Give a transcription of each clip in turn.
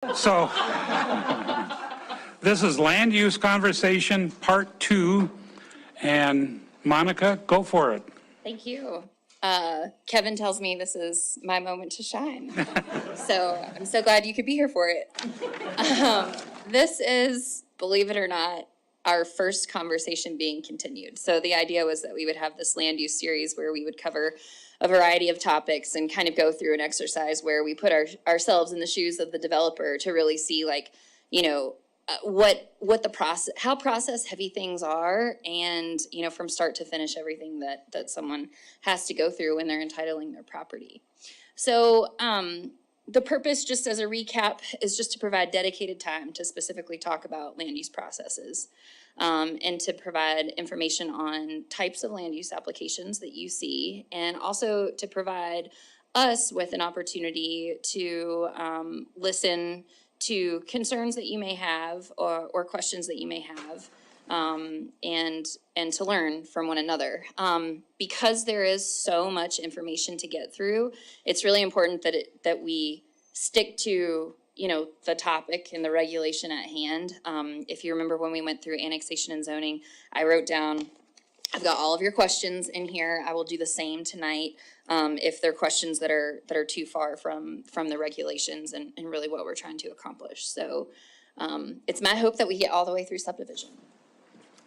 So this is Land Use Conversation Part 2, and Monica, go for it. Thank you. Kevin tells me this is my moment to shine. So I'm so glad you could be here for it. This is, believe it or not, our first conversation being continued. So the idea was that we would have this land use series where we would cover a variety of topics and kind of go through an exercise where we put ourselves in the shoes of the developer to really see, like, you know, what the process, how process heavy things are, and, you know, from start to finish, everything that someone has to go through when they're entitling their property. So the purpose, just as a recap, is just to provide dedicated time to specifically talk about land use processes, and to provide information on types of land use applications that you see, and also to provide us with an opportunity to listen to concerns that you may have, or questions that you may have, and to learn from one another. Because there is so much information to get through, it's really important that we stick to, you know, the topic and the regulation at hand. If you remember when we went through annexation and zoning, I wrote down, I've got all of your questions in here. I will do the same tonight. If there are questions that are too far from the regulations and really what we're trying to accomplish. So it's my hope that we get all the way through subdivision.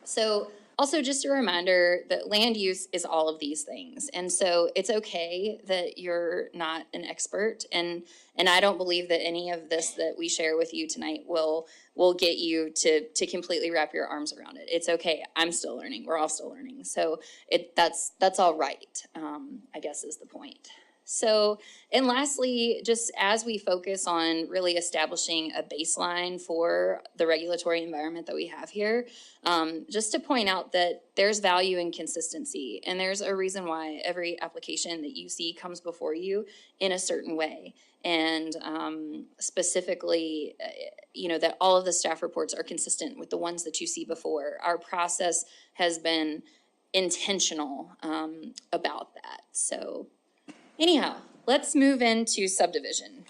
So also just a reminder that land use is all of these things. And so it's okay that you're not an expert. And I don't believe that any of this that we share with you tonight will get you to completely wrap your arms around it. It's okay. I'm still learning. We're all still learning. So that's all right, I guess is the point. So, and lastly, just as we focus on really establishing a baseline for the regulatory environment that we have here, just to point out that there's value in consistency, and there's a reason why every application that you see comes before you in a certain way. And specifically, you know, that all of the staff reports are consistent with the ones that you see before. Our process has been intentional about that. So anyhow, let's move into subdivision,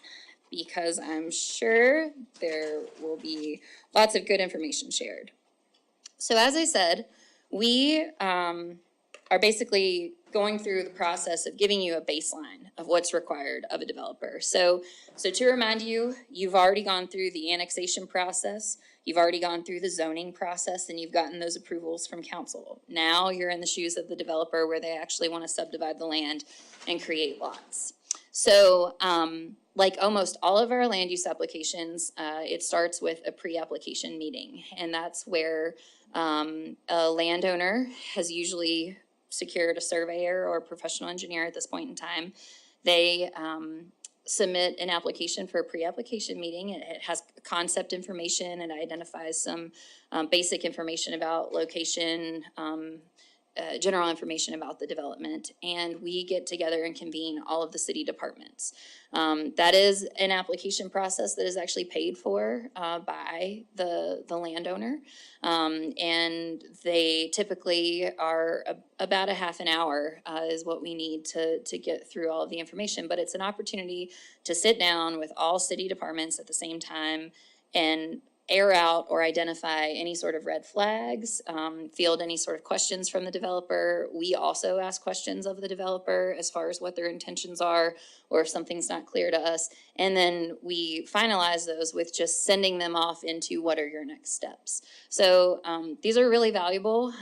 because I'm sure there will be lots of good information shared. So as I said, we are basically going through the process of giving you a baseline of what's required of a developer. So to remind you, you've already gone through the annexation process, you've already gone through the zoning process, and you've gotten those approvals from council. Now you're in the shoes of the developer where they actually want to subdivide the land and create lots. So like almost all of our land use applications, it starts with a pre-application meeting, and that's where a landowner has usually secured a surveyor or a professional engineer at this point in time. They submit an application for a pre-application meeting. It has concept information, and identifies some basic information about location, general information about the development, and we get together and convene all of the city departments. That is an application process that is actually paid for by the landowner, and they typically are about a half an hour is what we need to get through all of the information. But it's an opportunity to sit down with all city departments at the same time and air out or identify any sort of red flags, field any sort of questions from the developer. We also ask questions of the developer as far as what their intentions are, or if something's not clear to us. And then we finalize those with just sending them off into what are your next steps. So these are really valuable.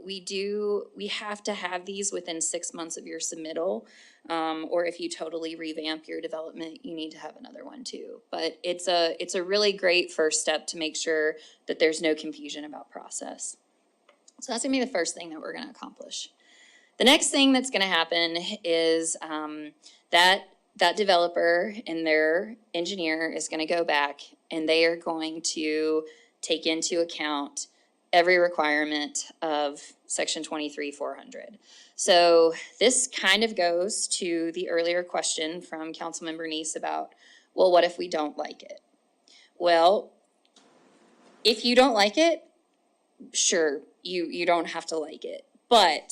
We have to have these within 6 months of your submittal. Or if you totally revamp your development, you need to have another one too. But it's a really great first step to make sure that there's no confusion about process. So that's gonna be the first thing that we're gonna accomplish. The next thing that's gonna happen is that developer and their engineer is gonna go back, and they are going to take into account every requirement of section 23-400. So this kind of goes to the earlier question from Councilmember Neese about, well, what if we don't like it? Well, if you don't like it, sure, you don't have to like it. But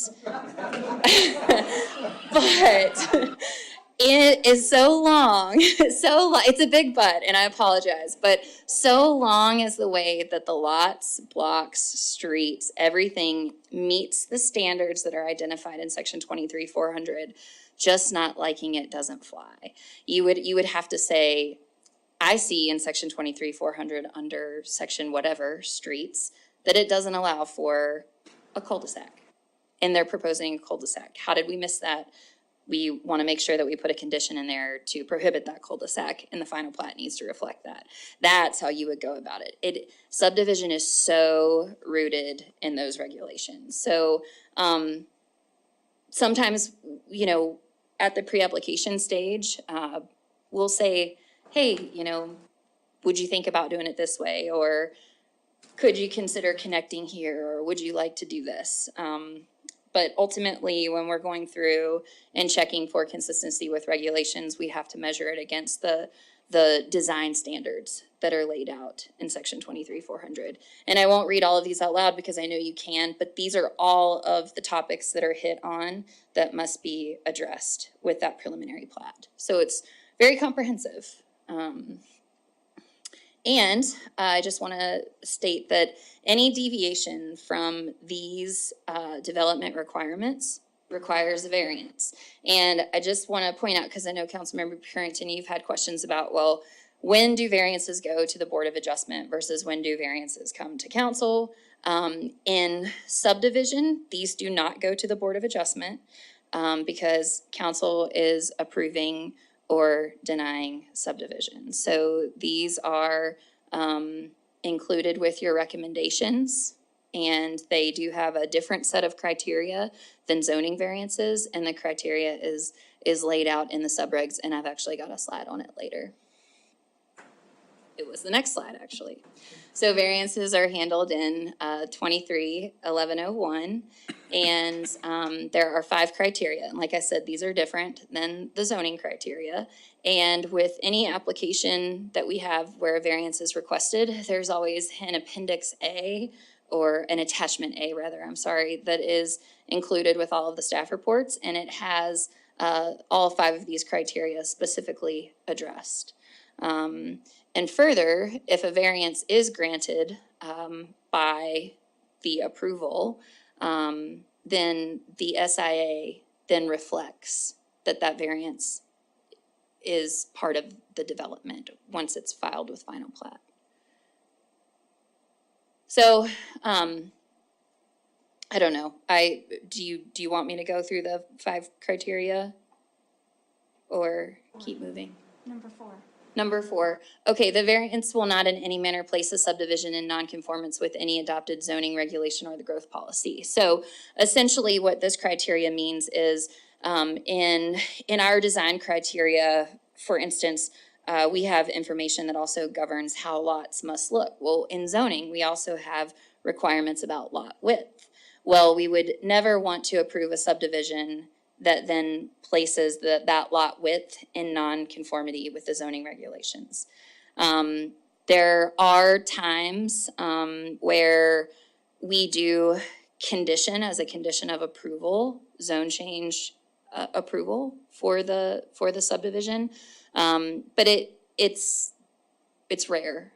It is so long, so long. It's a big but, and I apologize, but so long as the way that the lots, blocks, streets, everything meets the standards that are identified in section 23-400, just not liking it doesn't fly. You would have to say, I see in section 23-400 under section whatever, streets, that it doesn't allow for a cul-de-sac. And they're proposing a cul-de-sac. How did we miss that? We want to make sure that we put a condition in there to prohibit that cul-de-sac, and the final plat needs to reflect that. That's how you would go about it. Subdivision is so rooted in those regulations. So sometimes, you know, at the pre-application stage, we'll say, hey, you know, would you think about doing it this way? Or could you consider connecting here? Or would you like to do this? But ultimately, when we're going through and checking for consistency with regulations, we have to measure it against the design standards that are laid out in section 23-400. And I won't read all of these out loud because I know you can, but these are all of the topics that are hit on that must be addressed with that preliminary plat. So it's very comprehensive. And I just want to state that any deviation from these development requirements requires a variance. And I just want to point out, because I know Councilmember Purington, you've had questions about, well, when do variances go to the Board of Adjustment versus when do variances come to council? In subdivision, these do not go to the Board of Adjustment because council is approving or denying subdivision. So these are included with your recommendations, and they do have a different set of criteria than zoning variances, and the criteria is laid out in the subregs, and I've actually got a slide on it later. It was the next slide, actually. So variances are handled in 23-1101, and there are 5 criteria. And like I said, these are different than the zoning criteria. And with any application that we have where a variance is requested, there's always an Appendix A, or an Attachment A, rather, I'm sorry, that is included with all of the staff reports, and it has all 5 of these criteria specifically addressed. And further, if a variance is granted by the approval, then the SIA then reflects that that variance is part of the development once it's filed with final plat. So, I don't know. Do you want me to go through the 5 criteria or keep moving? Number 4, okay, the variance will not in any manner place a subdivision in nonconformance with any adopted zoning regulation or the growth policy. So essentially what this criteria means is in our design criteria, for instance, we have information that also governs how lots must look. Well, in zoning, we also have requirements about lot width. Well, we would never want to approve a subdivision that then places that lot width in non-conformity with the zoning regulations. There are times where we do condition as a condition of approval, zone change approval for the subdivision, but it's rare.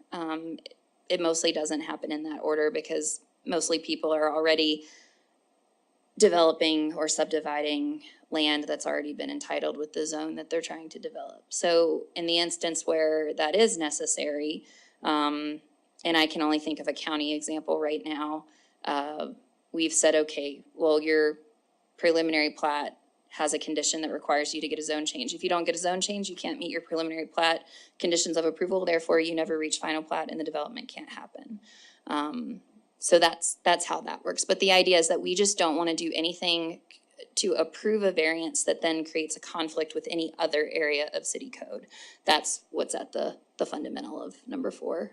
It mostly doesn't happen in that order because mostly people are already developing or subdividing land that's already been entitled with the zone that they're trying to develop. So in the instance where that is necessary, and I can only think of a county example right now, we've said, okay, well, your preliminary plat has a condition that requires you to get a zone change. If you don't get a zone change, you can't meet your preliminary plat conditions of approval, therefore you never reach final plat and the development can't happen. So that's how that works. But the idea is that we just don't want to do anything to approve a variance that then creates a conflict with any other area of city code. That's what's at the fundamental of number 4.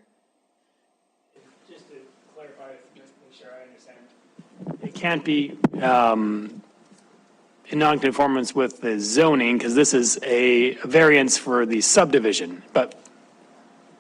Just to clarify, just to make sure I understand. It can't be in nonconformance with the zoning because this is a variance for the subdivision, but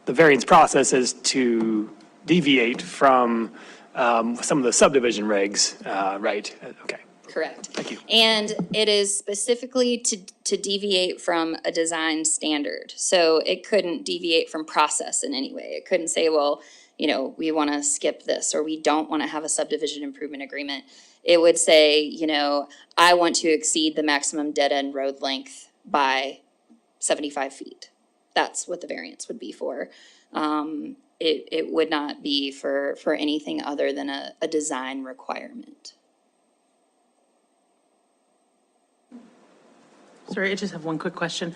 the variance process is to deviate from some of the subdivision regs, right? Okay. Correct. Thank you. And it is specifically to deviate from a design standard. So it couldn't deviate from process in any way. It couldn't say, well, you know, we want to skip this, or we don't want to have a subdivision improvement agreement. It would say, you know, I want to exceed the maximum dead-end road length by 75 feet. That's what the variance would be for. It would not be for anything other than a design requirement. Sorry, I just have one quick question.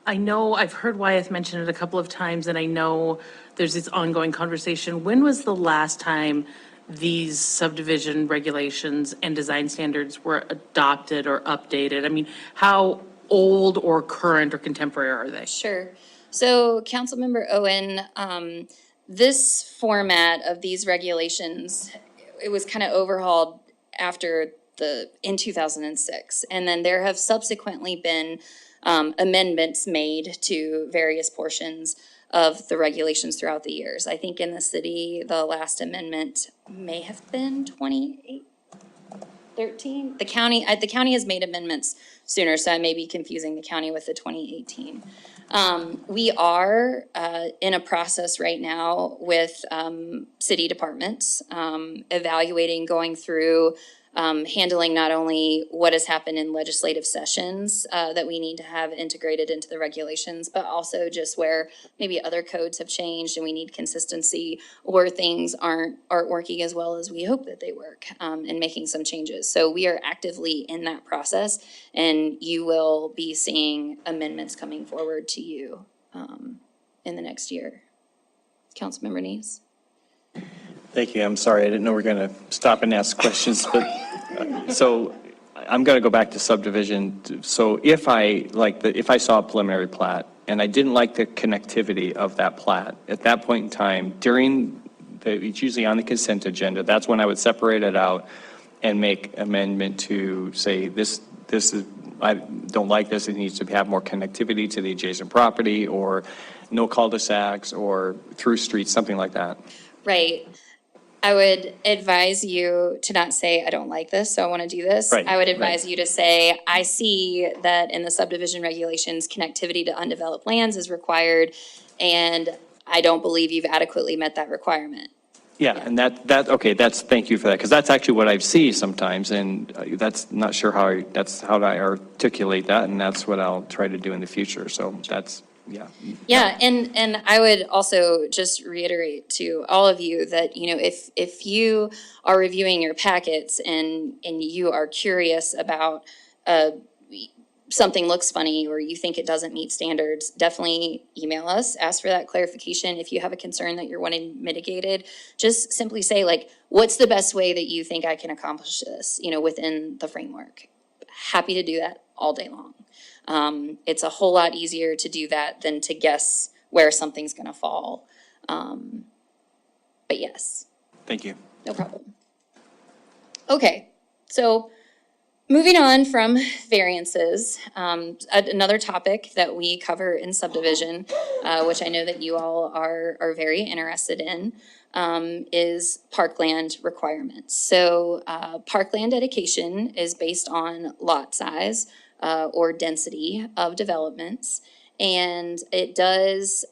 I know I've heard Wyeth mention it a couple of times, and I know there's this ongoing conversation. When was the last time these subdivision regulations and design standards were adopted or updated? I mean, how old or current or contemporary are they? Sure. So Councilmember Owen, this format of these regulations, it was kind of overhauled in 2006. And then there have subsequently been amendments made to various portions of the regulations throughout the years. I think in the city, the last amendment may have been 2013. The county has made amendments sooner, so I may be confusing the county with the 2018. We are in a process right now with city departments, evaluating, going through, handling not only what has happened in legislative sessions that we need to have integrated into the regulations, but also just where maybe other codes have changed and we need consistency, or things aren't working as well as we hope that they work, and making some changes. So we are actively in that process, and you will be seeing amendments coming forward to you in the next year. Councilmember Neese? Thank you. I'm sorry, I didn't know we were going to stop and ask questions, but so I'm going to go back to subdivision. So if I saw a preliminary plat and I didn't like the connectivity of that plat, at that point in time, it's usually on the consent agenda, that's when I would separate it out and make amendment to say this is, I don't like this, it needs to have more connectivity to the adjacent property, or no cul-de-sacs, or through streets, something like that. Right. I would advise you to not say, I don't like this, so I want to do this. Right, I would advise right. you to say, I see that in the subdivision regulations, connectivity to undeveloped lands is required, and I don't believe you've adequately met that requirement. Yeah, and thank you for that, because that's actually what I see sometimes, and that's not sure that's how I articulate that, and that's what I'll try to do in the future, so that's, yeah. Yeah, and I would also just reiterate to all of you that, you know, if you are reviewing your packets and you are curious about something looks funny or you think it doesn't meet standards, definitely email us, ask for that clarification. If you have a concern that you're wanting mitigated, just simply say, like, what's the best way that you think I can accomplish this, you know, within the framework? Happy to do that all day long. It's a whole lot easier to do that than to guess where something's gonna fall. But yes, Thank you. no problem. Okay, so moving on from variances, another topic that we cover in subdivision, which I know that you all are very interested in, is parkland requirements. So parkland dedication is based on lot size or density of developments. And it does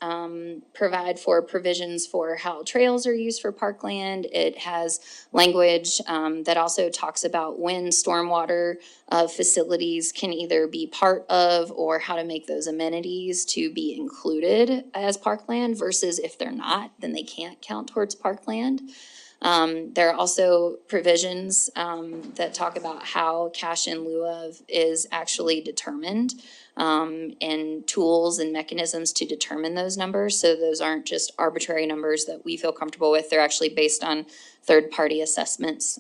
provide for provisions for how trails are used for parkland. It has language that also talks about when stormwater facilities can either be part of or how to make those amenities to be included as parkland versus if they're not, then they can't count towards parkland. There are also provisions that talk about how cash in lieu of is actually determined, and tools and mechanisms to determine those numbers. So those aren't just arbitrary numbers that we feel comfortable with. They're actually based on third-party assessments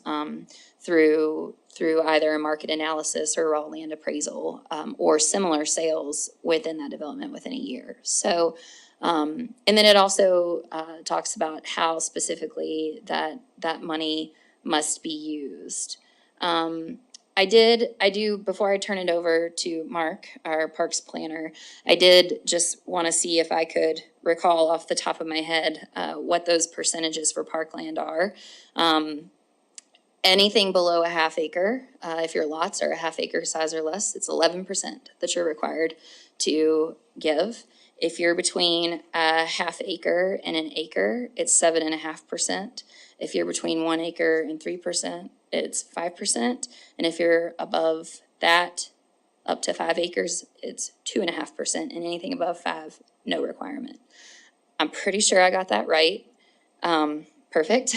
through either a market analysis or raw land appraisal, or similar sales within that development within a year. So and then it also talks about how specifically that money must be used. Before I turn it over to Mark, our parks planner, I did just want to see if I could recall off the top of my head what those percentages for parkland are. Anything below a half acre, if your lots are a half acre size or less, it's 11% that you're required to give. If you're between a half acre and an acre, it's 7.5%. If you're between 1 acre and 3%, it's 5%. And if you're above that, up to 5 acres, it's 2.5%. And anything above 5, no requirement. I'm pretty sure I got that right. Perfect.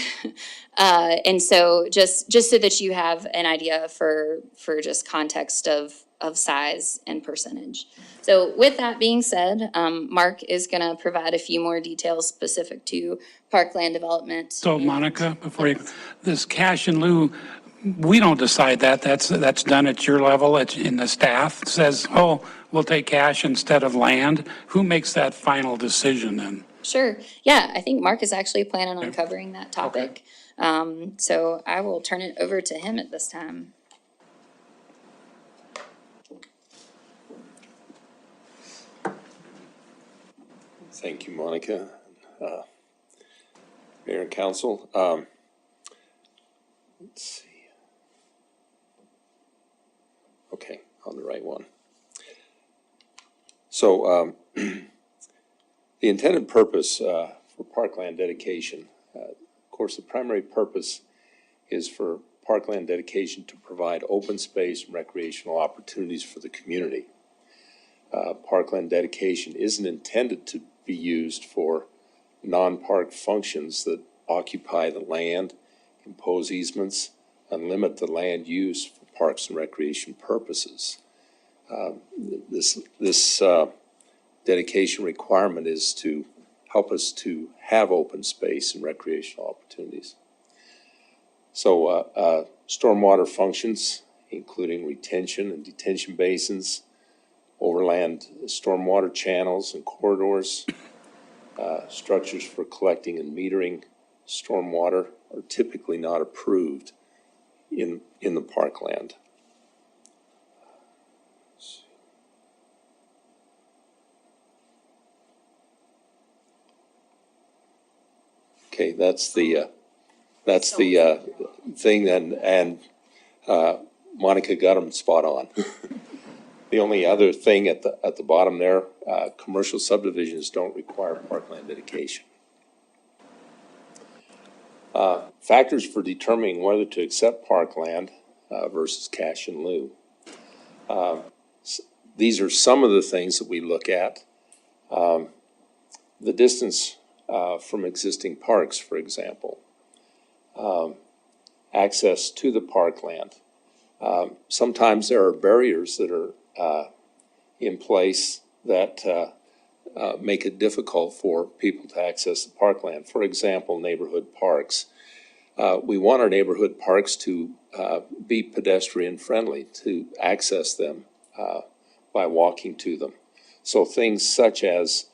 And so just so that you have an idea for just context of size and percentage. So with that being said, Mark is going to provide a few more details specific to parkland development. So Monica, before you, this cash in lieu, we don't decide that. That's done at your level. It's in the staff says, oh, we'll take cash instead of land. Who makes that final decision then? Sure. Yeah, I think Mark is actually planning on covering that topic. So I will turn it over to him at this time. Thank you, Monica. Mayor and Council. Let's see. Okay, on the right one. So the intended purpose for parkland dedication, of course, the primary purpose is for parkland dedication to provide open space and recreational opportunities for the community. Parkland dedication isn't intended to be used for non-park functions that occupy the land, impose easements, and limit the land use for parks and recreation purposes. This dedication requirement is to help us to have open space and recreational opportunities. So stormwater functions, including retention and detention basins, overland stormwater channels and corridors, structures for collecting and metering stormwater are typically not approved in the parkland. Okay, that's the thing, and Monica got them spot on. The only other thing at the bottom there, commercial subdivisions don't require parkland dedication. Factors for determining whether to accept parkland versus cash in lieu. These are some of the things that we look at. The distance from existing parks, for example. Access to the parkland. Sometimes there are barriers that are in place that make it difficult for people to access the parkland. For example, neighborhood parks. We want our neighborhood parks to be pedestrian friendly, to access them by walking to them. So things such as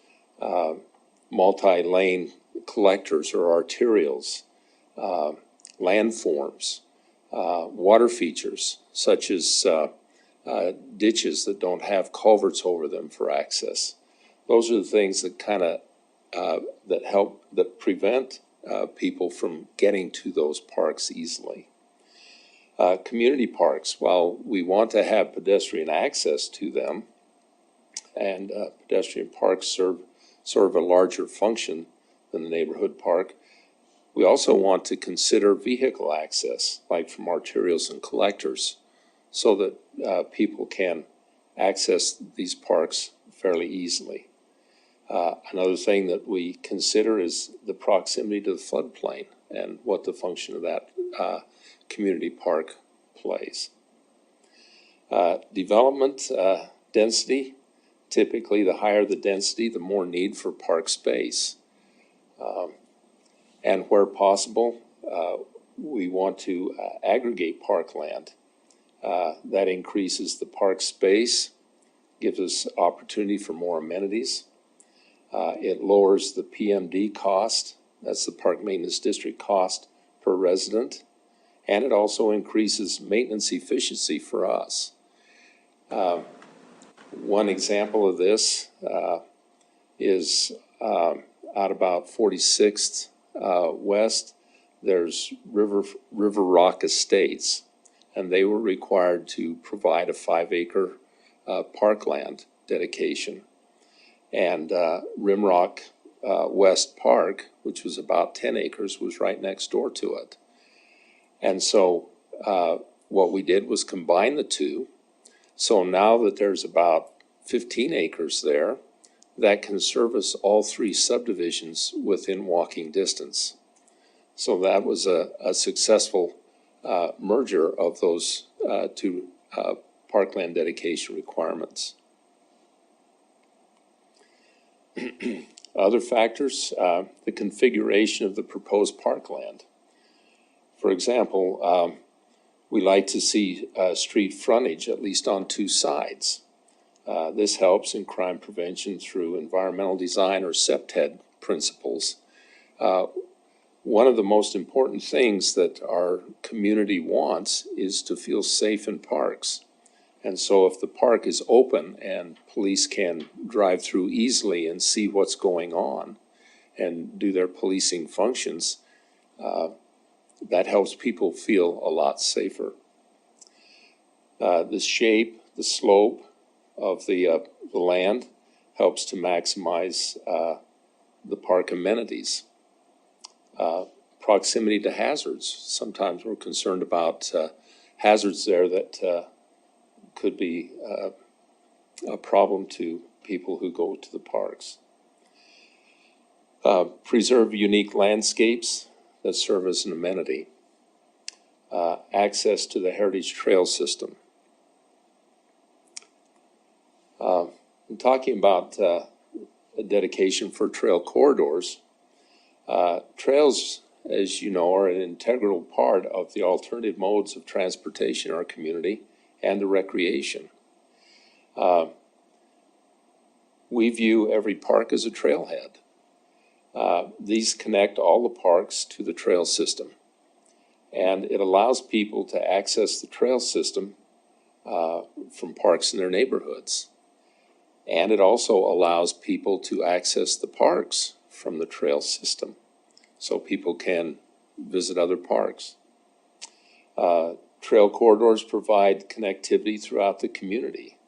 multi-lane collectors or arterials, landforms, water features such as ditches that don't have culverts over them for access. Those are the things that kind of that prevent people from getting to those parks easily. Community parks, while we want to have pedestrian access to them, and pedestrian parks serve sort of a larger function than the neighborhood park, we also want to consider vehicle access, like from arterials and collectors, so that people can access these parks fairly easily. Another thing that we consider is the proximity to the floodplain and what the function of that community park plays. Development density, typically the higher the density, the more need for park space. And where possible, we want to aggregate parkland. That increases the park space, gives us opportunity for more amenities. It lowers the PMD cost, that's the Park Maintenance District cost per resident, and it also increases maintenance efficiency for us. One example of this is out about 46th West, there's River Rock Estates, and they were required to provide a 5-acre parkland dedication. And Rimrock West Park, which was about 10 acres, was right next door to it. And so what we did was combine the two. So now that there's about 15 acres there, that can service all 3 subdivisions within walking distance. So that was a successful merger of those 2 parkland dedication requirements. Other factors, the configuration of the proposed parkland. For example, we like to see street frontage at least on 2 sides. This helps in crime prevention through environmental design or SEPTED principles. One of the most important things that our community wants is to feel safe in parks. And so if the park is open and police can drive through easily and see what's going on and do their policing functions, that helps people feel a lot safer. The shape, the slope of the land helps to maximize the park amenities. Proximity to hazards. Sometimes we're concerned about hazards there that could be a problem to people who go to the parks. Preserve unique landscapes that serve as an amenity. Access to the Heritage Trail System. I'm talking about a dedication for trail corridors. Trails, as you know, are an integral part of the alternative modes of transportation in our community and the recreation. We view every park as a trailhead. These connect all the parks to the trail system, and it allows people to access the trail system from parks in their neighborhoods. And it also allows people to access the parks from the trail system, so people can visit other parks. Trail corridors provide connectivity throughout the community.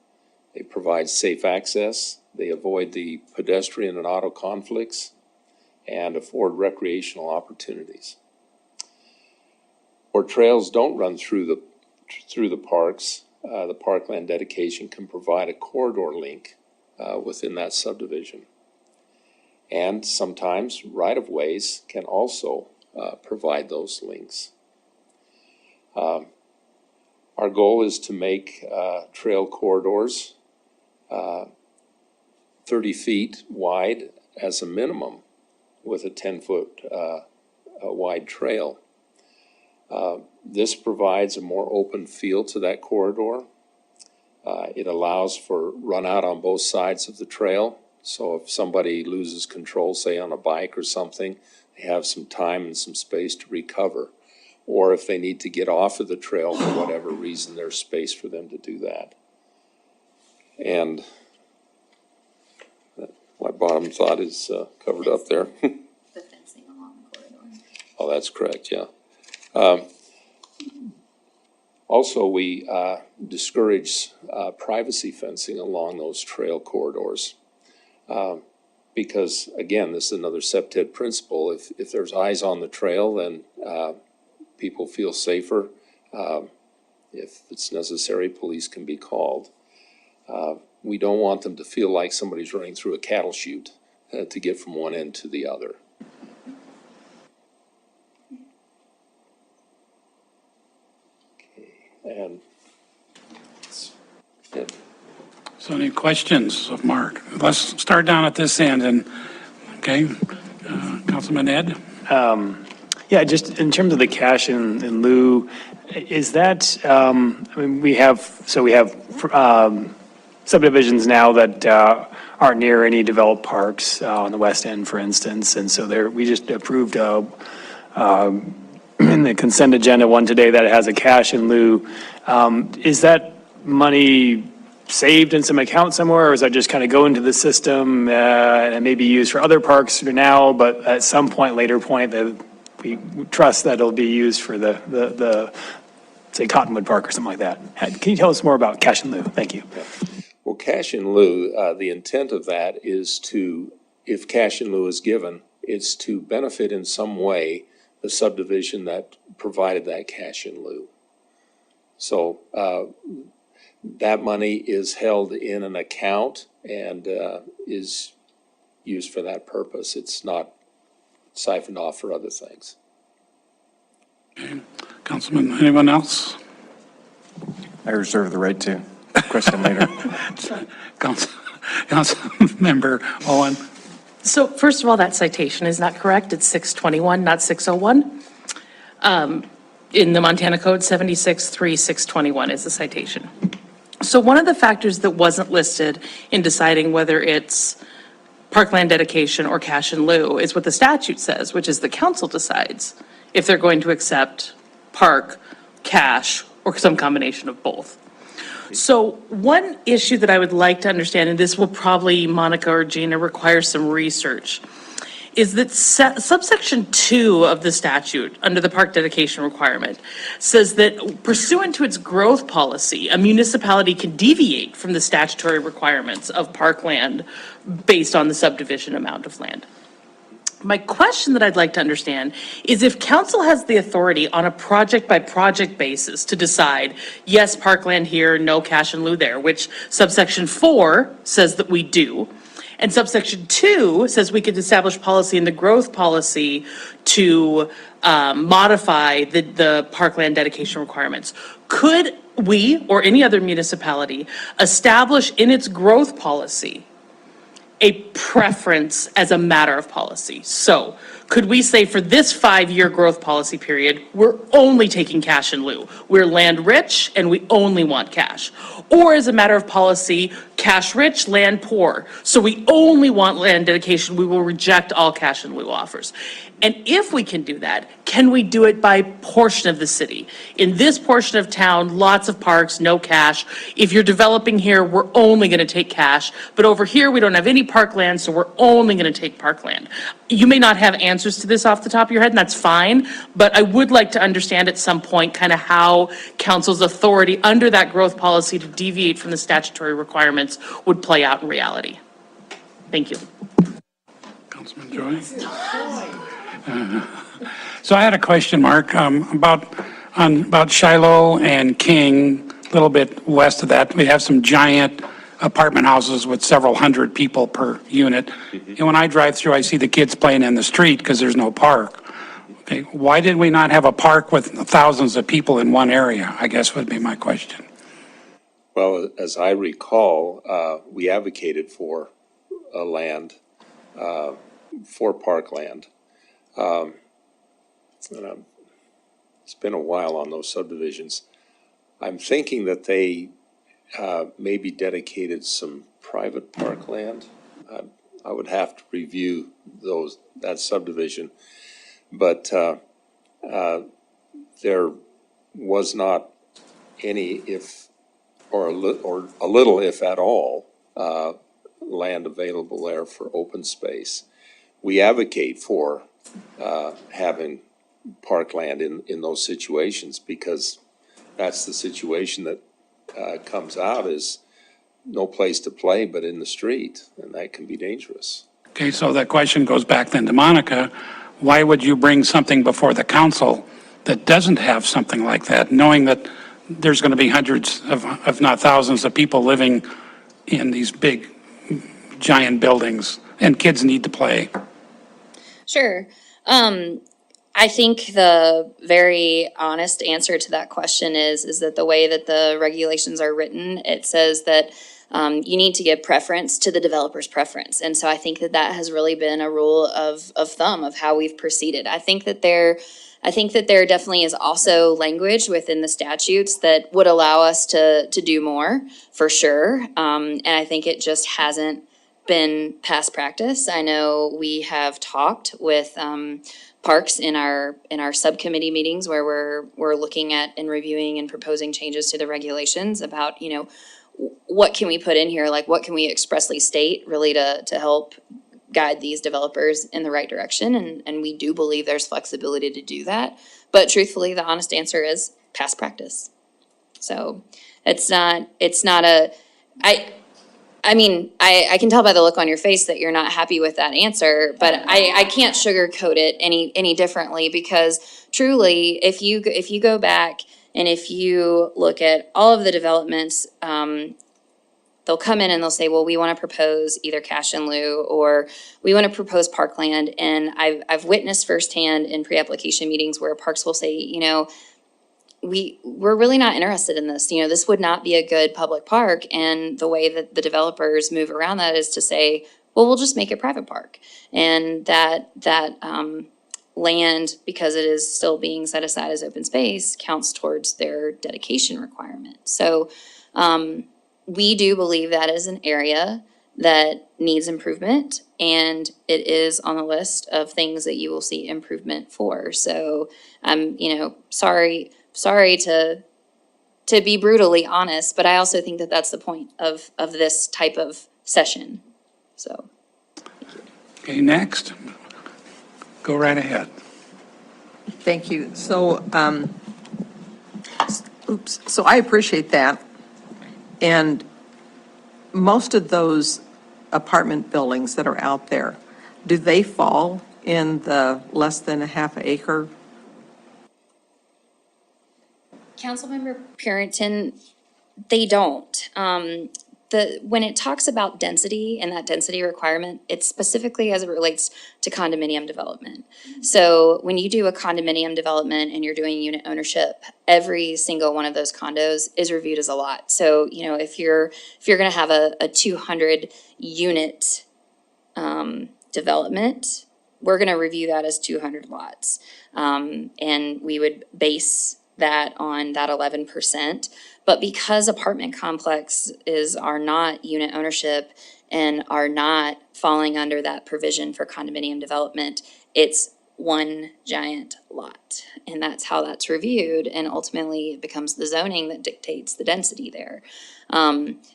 They provide safe access, they avoid the pedestrian and auto conflicts, and afford recreational opportunities. Where trails don't run through the parks, the parkland dedication can provide a corridor link within that subdivision. And sometimes right-of-ways can also provide those links. Our goal is to make trail corridors 30 feet wide as a minimum, with a 10-foot wide trail. This provides a more open feel to that corridor. It allows for run out on both sides of the trail. So if somebody loses control, say on a bike or something, they have some time and some space to recover. Or if they need to get off of the trail for whatever reason, there's space for them to do that. And my bottom thought is covered up there. The fencing along the corridor. Oh, that's correct, yeah. Also, we discourage privacy fencing along those trail corridors. Because, again, this is another SEPTED principle. If there's eyes on the trail, then people feel safer. If it's necessary, police can be called. We don't want them to feel like somebody's running through a cattle chute to get from one end to the other. Okay, and that's it. So any questions of Mark? Let's start down at this end and, okay, Councilman Ed? Yeah, just in terms of the cash in lieu, is that, I mean, we have subdivisions now that aren't near any developed parks on the west end, for instance, and so we just approved in the consent agenda one today that has a cash in lieu. Is that money saved in some account somewhere, or is that just kind of go into the system and maybe used for other parks for now, but at some point, later point, the we trust that it'll be used for the say Cottonwood Park or something like that. Can you tell us more about cash in lieu? Thank you. Well, cash in lieu, the intent of that is to, if cash in lieu is given, it's to benefit in some way the subdivision that provided that cash in lieu. So that money is held in an account and is used for that purpose. It's not siphoned off for other things. Councilman, anyone else? I reserve the right to question later. Councilmember Owen? So first of all, that citation is not correct. It's 621, not 601. In the Montana Code, 763621 is the citation. So one of the factors that wasn't listed in deciding whether it's parkland dedication or cash in lieu is what the statute says, which is the council decides if they're going to accept park, cash, or some combination of both. So one issue that I would like to understand, and this will probably, Monica or Gina, require some research, is that subsection 2 of the statute, under the park dedication requirement, says that pursuant to its growth policy, a municipality can deviate from the statutory requirements of parkland based on the subdivision amount of land. My question that I'd like to understand is if council has the authority on a project-by-project basis to decide, yes, parkland here, no cash in lieu there, which subsection 4 says that we do, and subsection 2 says we could establish policy in the growth policy to modify the parkland dedication requirements. Could we, or any other municipality, establish in its growth policy a preference as a matter of policy? So could we say for this 5-year growth policy period, we're only taking cash in lieu? We're land rich and we only want cash. Or as a matter of policy, cash rich, land poor. So we only want land dedication. We will reject all cash in lieu offers. And if we can do that, can we do it by portion of the city? In this portion of town, lots of parks, no cash. If you're developing here, we're only going to take cash. But over here, we don't have any parkland, so we're only going to take parkland. You may not have answers to this off the top of your head, and that's fine. But I would like to understand at some point kind of how council's authority under that growth policy to deviate from the statutory requirements would play out in reality. Thank you. Councilman Joy? So I had a question, Mark, about Shiloh and King, a little bit west of that. We have some giant apartment houses with several hundred people per unit. And when I drive through, I see the kids playing in the street because there's no park. Okay, why did we not have a park with thousands of people in one area, I guess would be my question. Well, as I recall, we advocated for a land, for parkland. It's been a while on those subdivisions. I'm thinking that they maybe dedicated some private parkland. I would have to review that subdivision, but there was not any, or a little, if at all, land available there for open space. We advocate for having parkland in those situations because that's the situation that comes out is no place to play but in the street, and that can be dangerous. Okay, so that question goes back then to Monica. Why would you bring something before the council that doesn't have something like that, knowing that there's going to be hundreds of, if not thousands of people living in these big, giant buildings and kids need to play? Sure. I think the very honest answer to that question is that the way that the regulations are written, it says that you need to give preference to the developer's preference. And so I think that has really been a rule of thumb of how we've proceeded. I think that there definitely is also language within the statutes that would allow us to do more, for sure. And I think it just hasn't been past practice. I know we have talked with parks in our subcommittee meetings where we're looking at and reviewing and proposing changes to the regulations about, what can we put in here? Like, what can we expressly state really to help guide these developers in the right direction, and we do believe there's flexibility to do that. But truthfully, the honest answer is past practice. So it's not I mean, I can tell by the look on your face that you're not happy with that answer, but I can't sugarcoat it any differently, because truly, if you go back and if you look at all of the developments, they'll come in and they'll say, well, we want to propose either cash in lieu, or we want to propose parkland. And I've witnessed firsthand in pre-application meetings where parks will say, you know, we're really not interested in this. You know, this would not be a good public park. And the way that the developers move around that is to say, well, we'll just make it private park. And that land, because it is still being set aside as open space, counts towards their dedication requirement. So we do believe that is an area that needs improvement, and it is on the list of things that you will see improvement for. So I'm, you know, sorry to be brutally honest, but I also think that that's the point of this type of session. So. Okay, next. Go right ahead. Thank you. So, so I appreciate that. And most of those apartment buildings that are out there, do they fall in the less than a half acre? Councilmember Purinton, they don't. When it talks about density and that density requirement, it's specifically as it relates to condominium development. So when you do a condominium development and you're doing unit ownership, every single one of those condos is reviewed as a lot. So, you know, if you're gonna have a 200 unit development, we're gonna review that as 200 lots. And we would base that on that 11%. But because apartment complexes are not unit ownership and are not falling under that provision for condominium development, it's one giant lot. And that's how that's reviewed. And ultimately, it becomes the zoning that dictates the density there.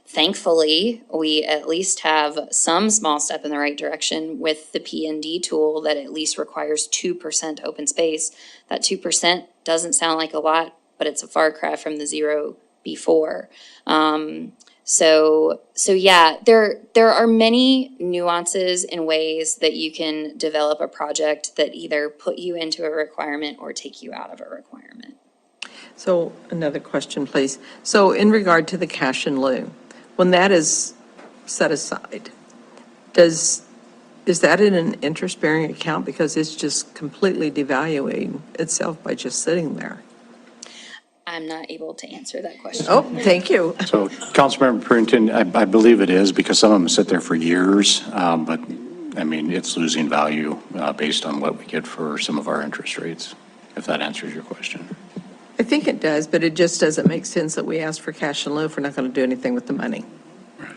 Thankfully, we at least have some small step in the right direction with the P&D tool that at least requires 2% open space. That 2% doesn't sound like a lot, but it's a far cry from the zero before. So yeah, there are many nuances and ways that you can develop a project that either put you into a requirement or take you out of a requirement. So another question, please. So in regard to the cash in lieu, when that is set aside, is that in an interest-bearing account? Because it's just completely devaluing itself by just sitting there. I'm not able to answer that question. Oh, thank you. So, Councilmember Purinton, I believe it is, because some of them sit there for years, but, I mean, it's losing value based on what we get for some of our interest rates, if that answers your question. I think it does, but it just doesn't make sense that we ask for cash in lieu if we're not going to do anything with the money. Right.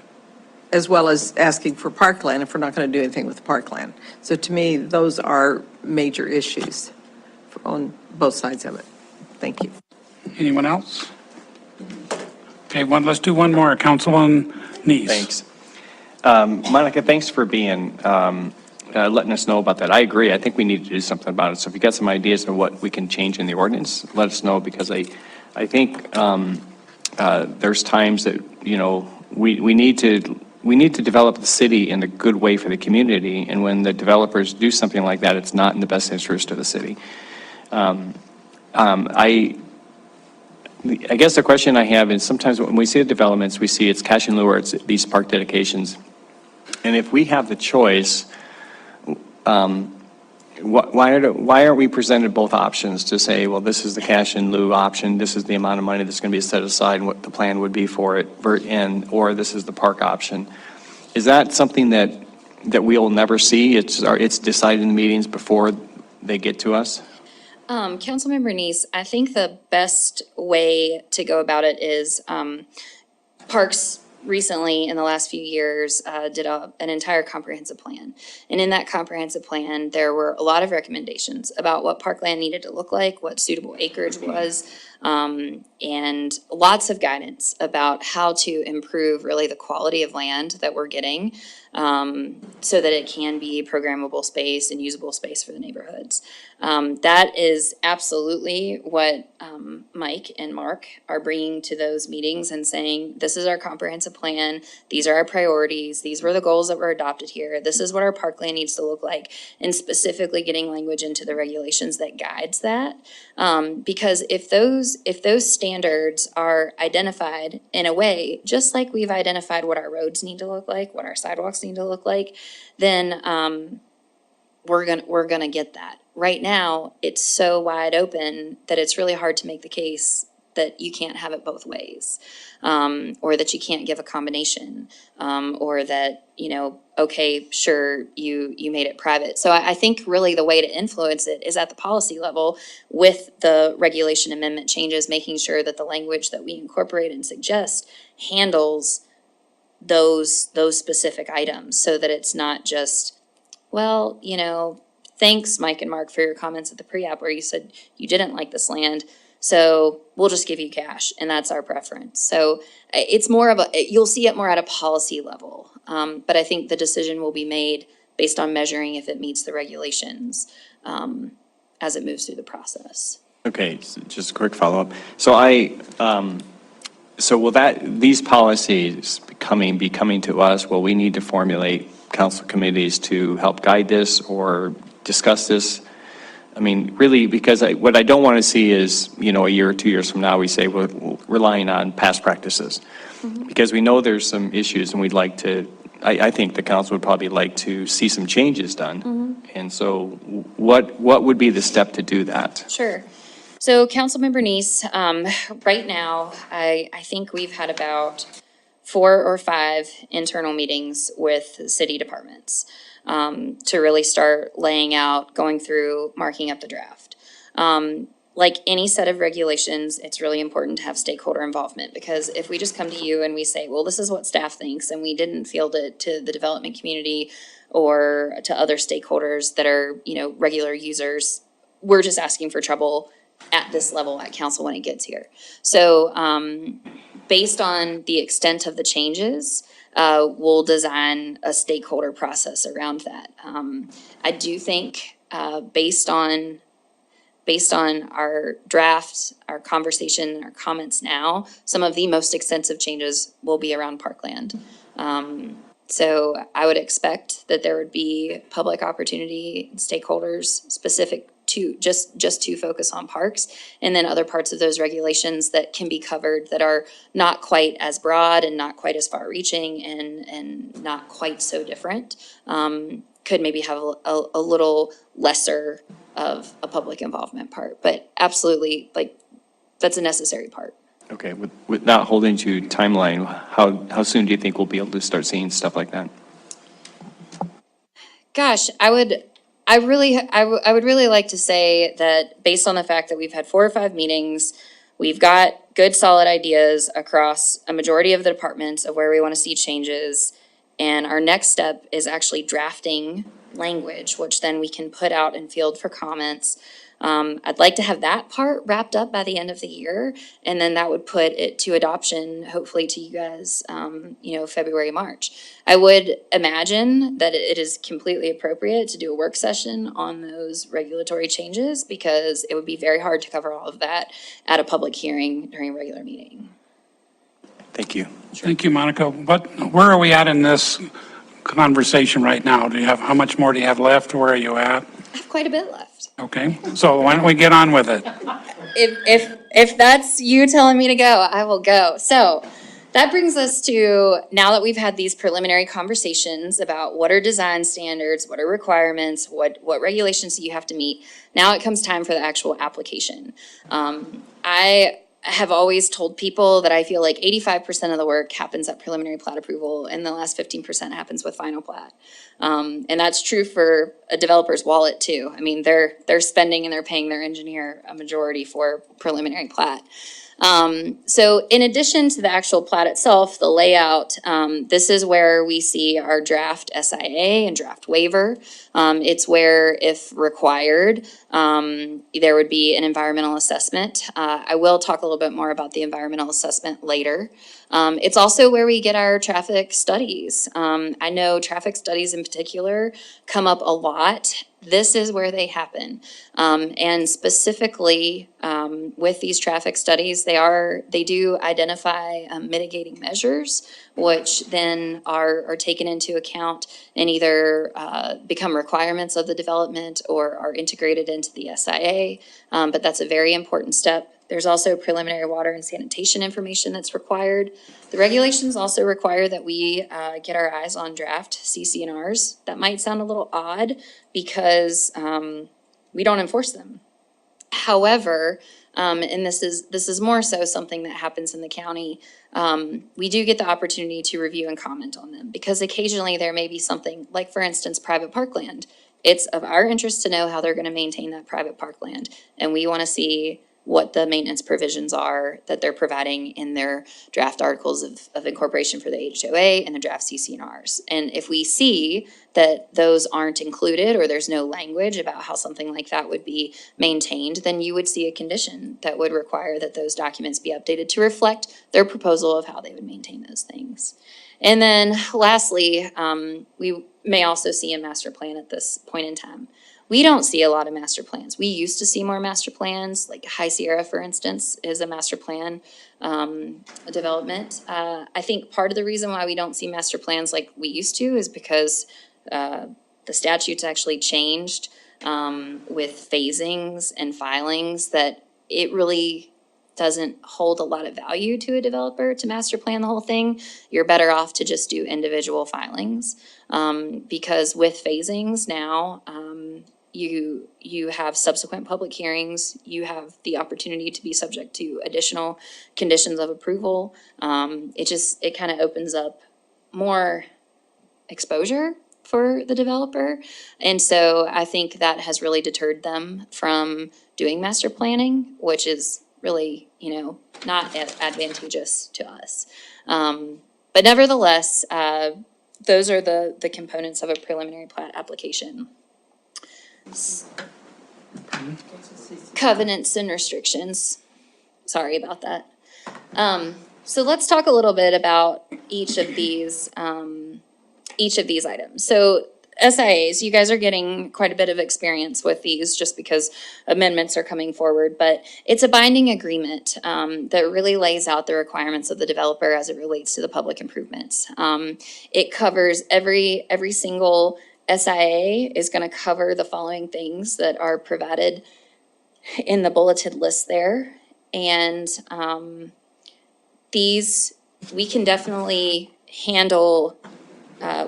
As well as asking for parkland if we're not going to do anything with the parkland. So to me, those are major issues on both sides of it. Thank you. Anyone else? Okay, let's do one more. Councilman Neese. Thanks. Monica, thanks for being, letting us know about that. I agree. I think we need to do something about it. So if you got some ideas of what we can change in the ordinance, let us know, because I think there's times that, you know, we need to develop the city in a good way for the community. And when the developers do something like that, it's not in the best interest of the city. I guess the question I have is, sometimes when we see the developments, we see it's cash in lieu or it's these park dedications. And if we have the choice, why aren't we presented both options to say, well, this is the cash in lieu option, this is the amount of money that's going to be set aside and what the plan would be for it, or this is the park option? Is that something that we'll never see? It's decided in the meetings before they get to us? Councilmember Neese, I think the best way to go about it is, parks recently, in the last few years, did an entire comprehensive plan. And in that comprehensive plan, there were a lot of recommendations about what parkland needed to look like, what suitable acreage was, and lots of guidance about how to improve really the quality of land that we're getting, so that it can be programmable space and usable space for the neighborhoods. That is absolutely what Mike and Mark are bringing to those meetings and saying, this is our comprehensive plan, these are our priorities, these were the goals that were adopted here, this is what our parkland needs to look like, and specifically getting language into the regulations that guides that. Because if those standards are identified in a way, just like we've identified what our roads need to look like, what our sidewalks need to look like, then we're gonna get that. Right now, it's so wide open that it's really hard to make the case that you can't have it both ways, or that you can't give a combination, or that, okay, sure, you made it private. So I think really the way to influence it is at the policy level with the regulation amendment changes, making sure that the language that we incorporate and suggest handles those specific items, so that it's not just, well, thanks, Mike and Mark, for your comments at the pre-app where you said you didn't like this land, so we'll just give you cash, and that's our preference. So it's more of you'll see it more at a policy level. But I think the decision will be made based on measuring if it meets the regulations as it moves through the process. Okay, so just a quick follow-up. So so will these policies be coming to us? Will we need to formulate council committees to help guide this or discuss this? I mean, really, because what I don't want to see is, a year or 2 years from now, we say we're relying on past practices. Because we know there's some issues and we'd like to, I think the council would probably like to see some changes done. And so what would be the step to do that? Sure. So Councilmember Neese, right now, I think we've had about 4 or 5 internal meetings with city departments to really start laying out, going through, marking up the draft. Like any set of regulations, it's really important to have stakeholder involvement, because if we just come to you and we say, well, this is what staff thinks, and we didn't field it to the development community or to other stakeholders that are, regular users, we're just asking for trouble at this level at council when it gets here. So based on the extent of the changes, we'll design a stakeholder process around that. I do think based on our draft, our conversation, our comments now, some of the most extensive changes will be around Parkland. So I would expect that there would be public opportunity, stakeholders specific to just to focus on parks, and then other parts of those regulations that can be covered that are not quite as broad and not quite as far reaching and not quite so different, could maybe have a little lesser of a public involvement part, but absolutely, that's a necessary part. Okay, with not holding to timeline, how soon do you think we'll be able to start seeing stuff like that? Gosh, I would really like to say that based on the fact that we've had 4 or 5 meetings, we've got good solid ideas across a majority of the departments of where we want to see changes. And our next step is actually drafting language, which then we can put out and field for comments. I'd like to have that part wrapped up by the end of the year, and then that would put it to adoption, hopefully to you guys, February, March. I would imagine that it is completely appropriate to do a work session on those regulatory changes, because it would be very hard to cover all of that at a public hearing during a regular meeting. Thank you. Thank you, Monica. Where are we at in this conversation right now? How much more do you have left? Where are you at? I have quite a bit left. Okay, so why don't we get on with it? If that's you telling me to go, I will go. So that brings us to, now that we've had these preliminary conversations about what are design standards, what are requirements, what regulations do you have to meet, now it comes time for the actual application. I have always told people that I feel like 85% of the work happens at preliminary plat approval, and the last 15% happens with final plat. And that's true for a developer's wallet too. I mean, they're spending and they're paying their engineer a majority for preliminary plat. So in addition to the actual plat itself, the layout, this is where we see our draft SIA and draft waiver. It's where, if required, there would be an environmental assessment. I will talk a little bit more about the environmental assessment later. It's also where we get our traffic studies. I know traffic studies in particular come up a lot. This is where they happen. And specifically, with these traffic studies, they do identify mitigating measures, which then are taken into account and either become requirements of the development or are integrated into the SIA. But that's a very important step. There's also preliminary water and sanitation information that's required. The regulations also require that we get our eyes on draft CC&Rs. That might sound a little odd because we don't enforce them. However, and this is more so something that happens in the county, we do get the opportunity to review and comment on them because occasionally there may be something, like for instance, private parkland. It's of our interest to know how they're gonna maintain that private parkland. And we wanna see what the maintenance provisions are that they're providing in their draft articles of incorporation for the HOA and the draft CC&Rs. And if we see that those aren't included or there's no language about how something like that would be maintained, then you would see a condition that would require that those documents be updated to reflect their proposal of how they would maintain those things. And then lastly, we may also see a master plan at this point in time. We don't see a lot of master plans. We used to see more master plans, like High Sierra, for instance, is a master plan development. I think part of the reason why we don't see master plans like we used to is because the statutes actually changed with phasings and filings, that it really doesn't hold a lot of value to a developer to master plan the whole thing. You're better off to just do individual filings, because with phasings now, you have subsequent public hearings, you have the opportunity to be subject to additional conditions of approval. It kind of opens up more exposure for the developer. And so I think that has really deterred them from doing master planning, which is really, not advantageous to us. But nevertheless, those are the components of a preliminary plat application. Covenants and restrictions. Sorry about that. So let's talk a little bit about each of these items. So SIAs, you guys are getting quite a bit of experience with these just because amendments are coming forward, but it's a binding agreement that really lays out the requirements of the developer as it relates to the public improvements. It covers every single SIA is going to cover the following things that are provided in the bulleted list there. And these, we can definitely handle.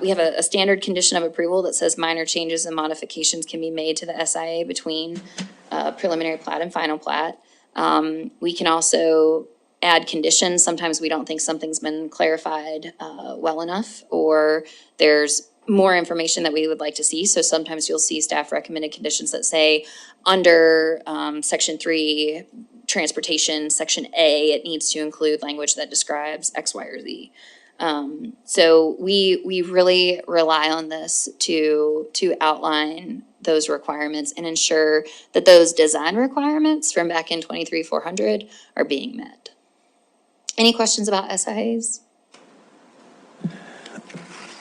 We have a standard condition of approval that says minor changes and modifications can be made to the SIA between preliminary plat and final plat. We can also add conditions. Sometimes we don't think something's been clarified well enough, or there's more information that we would like to see. So sometimes you'll see staff recommended conditions that say under section 3, transportation, section A, it needs to include language that describes X, Y, or Z. So we really rely on this to outline those requirements and ensure that those design requirements from back in 23-400 are being met. Any questions about SIAs?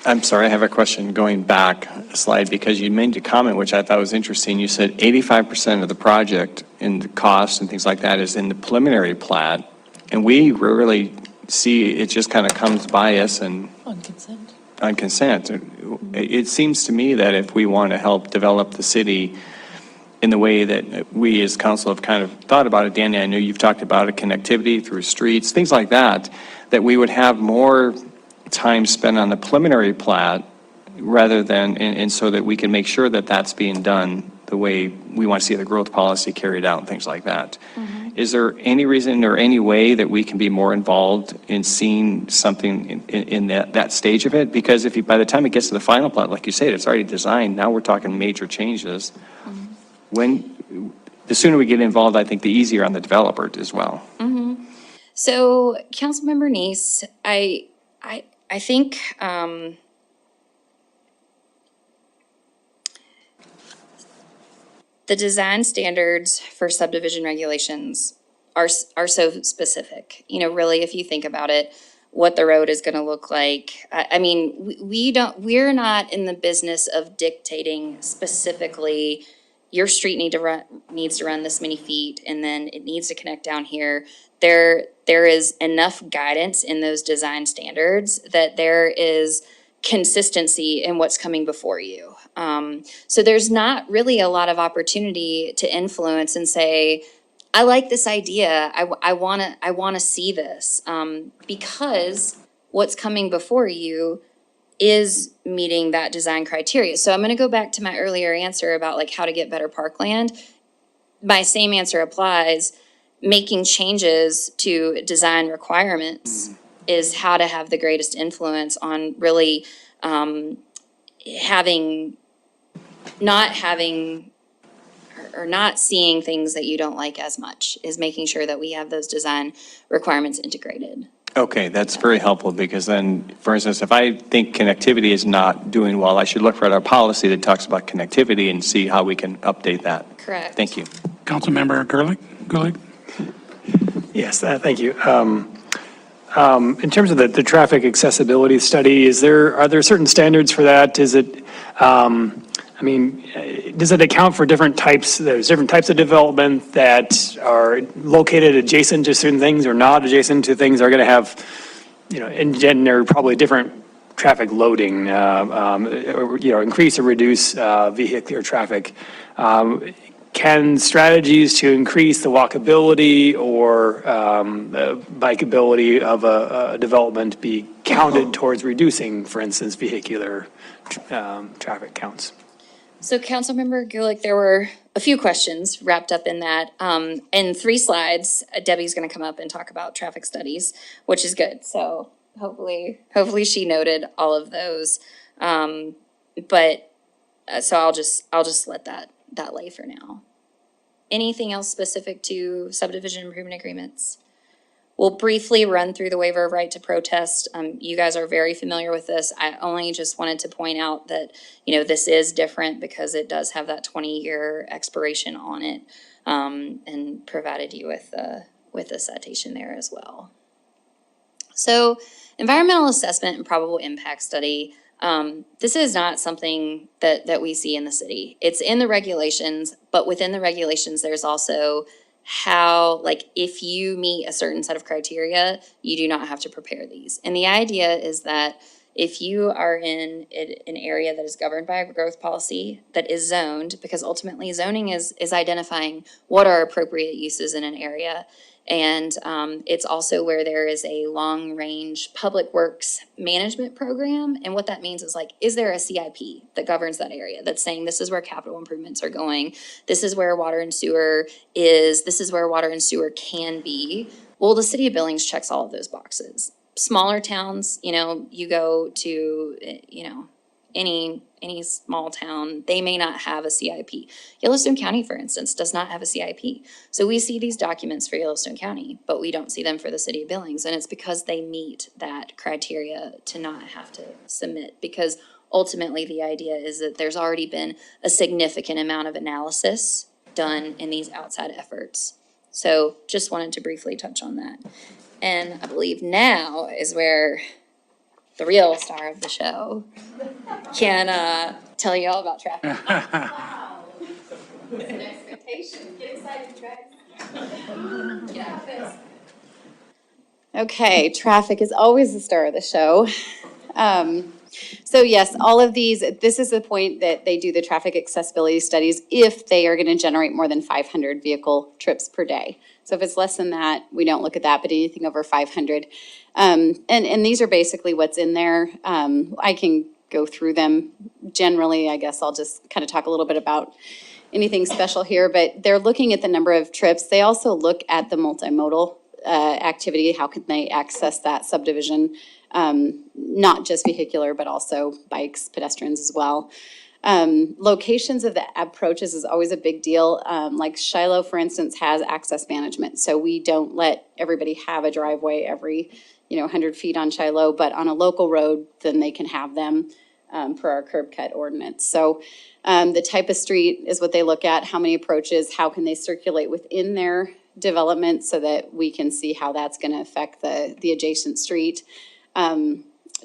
I'm sorry, I have a question going back a slide because you made a comment which I thought was interesting. You said 85% of the project in the costs and things like that is in the preliminary plat, and we rarely see it just kind of comes by us and on consent. It seems to me that if we want to help develop the city in the way that we as council have kind of thought about it, Danny, I know you've talked about it, connectivity through streets, things like that, that we would have more time spent on the preliminary plat rather than, and so that we can make sure that that's being done the way we want to see the growth policy carried out and things like that. Mm-hmm. Is there any reason or any way that we can be more involved in seeing something in that stage of it? Because if you, by the time it gets to the final plat, like you said, it's already designed, now we're talking major changes. Mm-hmm. The sooner we get involved, I think the easier on the developer as well. Mm-hmm. So, Councilmember Neese, I think, the design standards for subdivision regulations are so specific. You know, really, if you think about it, what the road is gonna look like. I mean, we're not in the business of dictating specifically, your street needs to run this many feet, and then it needs to connect down here. There is enough guidance in those design standards that there is consistency in what's coming before you. So there's not really a lot of opportunity to influence and say, I like this idea. I wanna see this, because what's coming before you is meeting that design criteria. So I'm gonna go back to my earlier answer about like how to get better parkland. My same answer applies. Making changes to design requirements is how to have the greatest influence on really not seeing things that you don't like as much, is making sure that we have those design requirements integrated. Okay, that's very helpful, because then, for instance, if I think connectivity is not doing well, I should look at our policy that talks about connectivity and see how we can update that. Correct. Thank you. Councilmember Gulick? Yes, thank you. In terms of the traffic accessibility study, are there certain standards for that? Is it, does it account for different types? There's different types of development that are located adjacent to certain things or not adjacent to things are going to have, in general, probably different traffic loading, increase or reduce vehicular traffic. Can strategies to increase the walkability or bikeability of a development be counted towards reducing, for instance, vehicular traffic counts? So Councilmember Gulick, there were a few questions wrapped up in that. In 3 slides, Debbie's gonna come up and talk about traffic studies, which is good. So hopefully she noted all of those. So I'll just let that lay for now. Anything else specific to subdivision improvement agreements? We'll briefly run through the waiver of right to protest. You guys are very familiar with this. I only just wanted to point out that, this is different because it does have that 20-year expiration on it, and provided you with a citation there as well. So environmental assessment and probable impact study. This is not something that we see in the city. It's in the regulations, but within the regulations, there's also how, if you meet a certain set of criteria, you do not have to prepare these. And the idea is that if you are in an area that is governed by a growth policy that is zoned, because ultimately zoning is identifying what are appropriate uses in an area. And it's also where there is a long-range public works management program. And what that means is there a CIP that governs that area that's saying this is where capital improvements are going, this is where water and sewer is, this is where water and sewer can be? Well, the city of Billings checks all of those boxes. Smaller towns, you go to, any small town, they may not have a CIP. Yellowstone County, for instance, does not have a CIP. So we see these documents for Yellowstone County, but we don't see them for the city of Billings. And it's because they meet that criteria to not have to submit, because ultimately the idea is that there's already been a significant amount of analysis done in these outside efforts. So just wanted to briefly touch on that. And I believe now is where the real star of the show can tell you all about traffic. It's an expectation. Get excited, guys. Get out of this. Okay, traffic is always the star of the show. So yes, all of these, this is the point that they do the traffic accessibility studies if they are going to generate more than 500 vehicle trips per day. So if it's less than that, we don't look at that, but anything over 500. And these are basically what's in there. I can go through them. Generally, I guess I'll just kind of talk a little bit about anything special here, but they're looking at the number of trips. They also look at the multimodal activity. How can they access that subdivision? Not just vehicular, but also bikes, pedestrians as well. Locations of the approaches is always a big deal. Like Shiloh, for instance, has access management, so we don't let everybody have a driveway every, 100 feet on Shiloh, but on a local road, then they can have them per our curb cut ordinance. So the type of street is what they look at, how many approaches, how can they circulate within their development so that we can see how that's going to affect the adjacent street.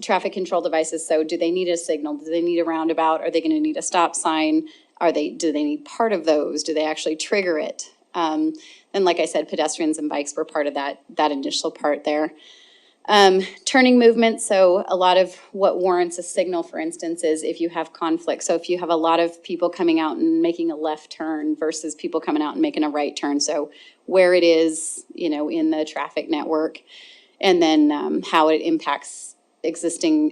Traffic control devices, so do they need a signal? Do they need a roundabout? Are they going to need a stop sign? Do they need part of those? Do they actually trigger it? And like I said, pedestrians and bikes were part of that initial part there. Turning movement, so a lot of what warrants a signal, for instance, is if you have conflict. So if you have a lot of people coming out and making a left turn versus people coming out and making a right turn. So where it is, in the traffic network, and then how it impacts existing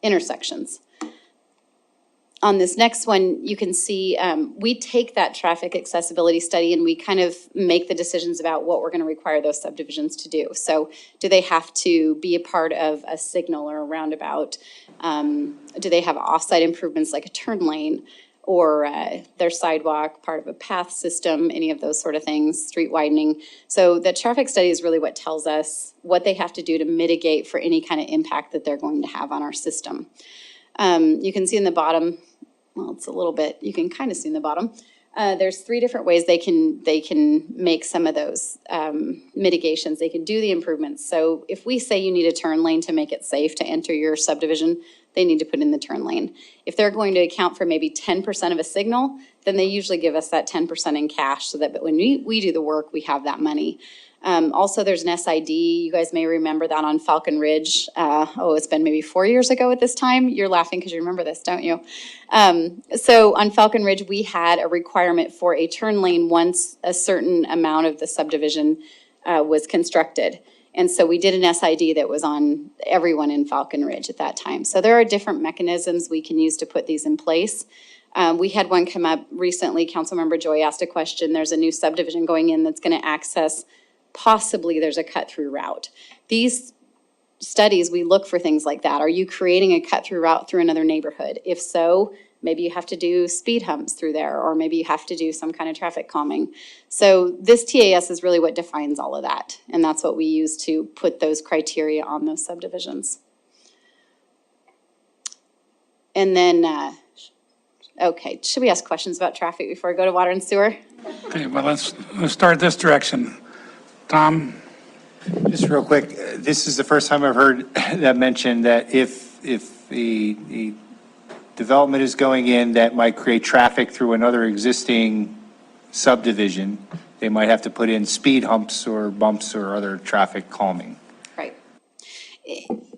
intersections. On this next one, you can see we take that traffic accessibility study and we kind of make the decisions about what we're going to require those subdivisions to do. So do they have to be a part of a signal or a roundabout? Do they have off-site improvements like a turn lane or their sidewalk, part of a path system, any of those sort of things, street widening? So the traffic study is really what tells us what they have to do to mitigate for any kind of impact that they're going to have on our system. You can see in the bottom, well, it's a little bit, you can kind of see in the bottom, there's 3 different ways they can make some of those mitigations. They can do the improvements. So if we say you need a turn lane to make it safe to enter your subdivision, they need to put in the turn lane. If they're going to account for maybe 10% of a signal, then they usually give us that 10% in cash so that when we do the work, we have that money. Also, there's an SID. You guys may remember that on Falcon Ridge. It's been maybe 4 years ago at this time. You're laughing because you remember this, don't you? So on Falcon Ridge, we had a requirement for a turn lane once a certain amount of the subdivision was constructed. And so we did an SID that was on everyone in Falcon Ridge at that time. So there are different mechanisms we can use to put these in place. We had one come up recently. Councilmember Joy asked a question. There's a new subdivision going in that's going to access, possibly there's a cut-through route. These studies, we look for things like that. Are you creating a cut-through route through another neighborhood? If so, maybe you have to do speed humps through there, or maybe you have to do some kind of traffic calming. So this TAS is really what defines all of that, and that's what we use to put those criteria on those subdivisions. And then, okay, should we ask questions about traffic before I go to water and sewer? Okay, well, let's start this direction. Tom? Just real quick, this is the first time I've heard that mentioned that if the development is going in that might create traffic through another existing subdivision, they might have to put in speed humps or bumps or other traffic calming. Right.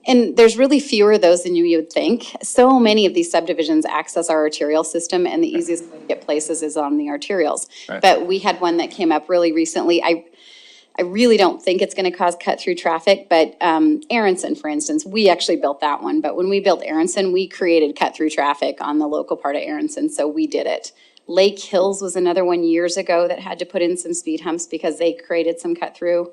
And there's really fewer of those than you would think. So many of these subdivisions access our arterial system, and the easiest way to get places is on the arterials. Right. But we had one that came up really recently. I really don't think it's going to cause cut-through traffic, but Aronson, for instance, we actually built that one. But when we built Aronson, we created cut-through traffic on the local part of Aronson, so we did it. Lake Hills was another one years ago that had to put in some speed humps because they created some cut-through.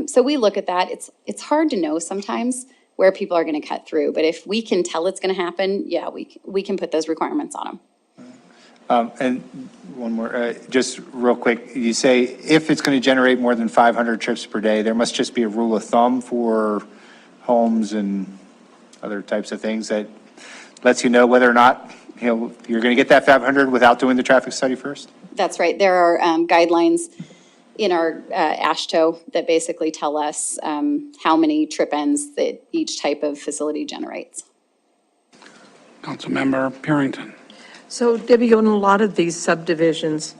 So we look at that. It's hard to know sometimes where people are going to cut through, but if we can tell it's going to happen, yeah, we can put those requirements on them. And one more, just real quick, you say if it's going to generate more than 500 trips per day, there must just be a rule of thumb for homes and other types of things that lets you know whether or not, you're going to get that 500 without doing the traffic study first? That's right. There are guidelines in our AASHTO that basically tell us how many trip ends that each type of facility generates. Councilmember Purington. So Debbie, on a lot of these subdivisions,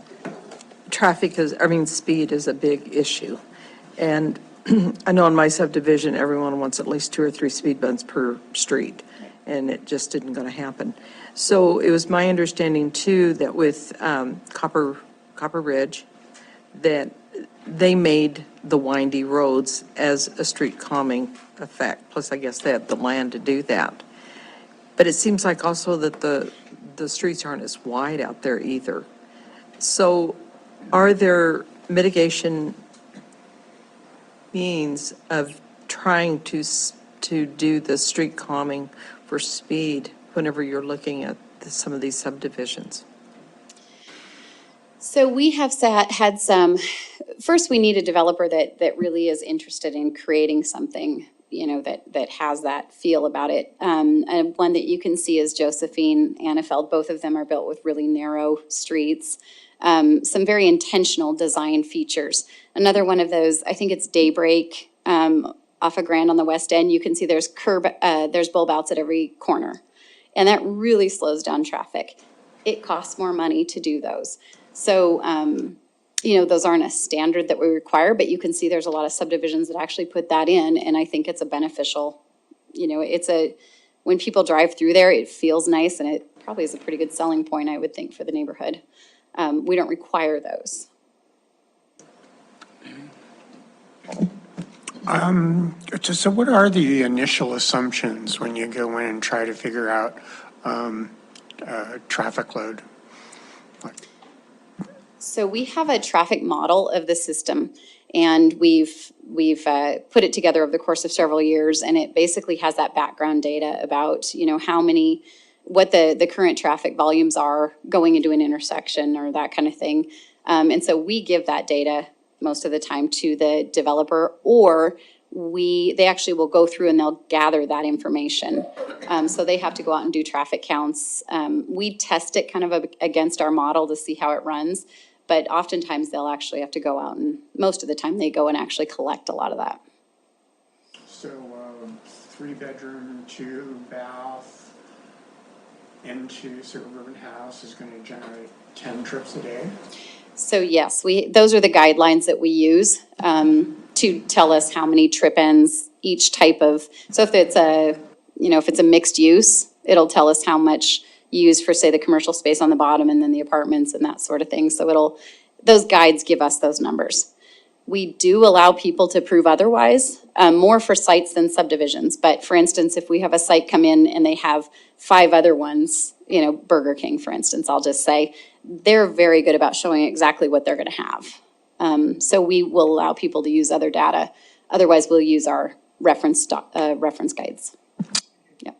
speed is a big issue. And I know in my subdivision, everyone wants at least 2 or 3 speed bumps per street, and it just isn't going to happen. So it was my understanding too that with Copper Ridge, that they made the windy roads as a street calming effect. Plus, I guess they had the land to do that. But it seems like also that the streets aren't as wide out there either. So are there mitigation means of trying to do the street calming for speed whenever you're looking at some of these subdivisions? So we have had some, first we need a developer that really is interested in creating something, you know, that has that feel about it. And one that you can see is Josephine, Annafeld. Both of them are built with really narrow streets. Some very intentional design features. Another one of those, I think it's Daybreak, off of Grand on the west end. You can see there's there's bulb outs at every corner. And that really slows down traffic. It costs more money to do those. So, you know, those aren't a standard that we require, but you can see there's a lot of subdivisions that actually put that in, and I think it's a beneficial, you know, when people drive through there, it feels nice, and it probably is a pretty good selling point, I would think, for the neighborhood. We don't require those. So what are the initial assumptions when you go in and try to figure out traffic load? So we have a traffic model of the system, and we've put it together over the course of several years, and it basically has that background data about, you know, what the current traffic volumes are going into an intersection or that kind of thing. And so we give that data most of the time to the developer, or they actually will go through and they'll gather that information. So they have to go out and do traffic counts. We test it kind of against our model to see how it runs, but oftentimes they'll actually have to go out, and most of the time they go and actually collect a lot of that. So 3-bedroom, 2-bath into suburban house is going to generate 10 trips a day? So yes, those are the guidelines that we use to tell us how many trip-ins each type of, so if it's a mixed use, it'll tell us how much you use for, say, the commercial space on the bottom and then the apartments and that sort of thing. So those guides give us those numbers. We do allow people to prove otherwise, more for sites than subdivisions. But for instance, if we have a site come in and they have 5 other ones, you know, Burger King, for instance, I'll just say, they're very good about showing exactly what they're going to have. So we will allow people to use other data. Otherwise, we'll use our reference guides. Yep.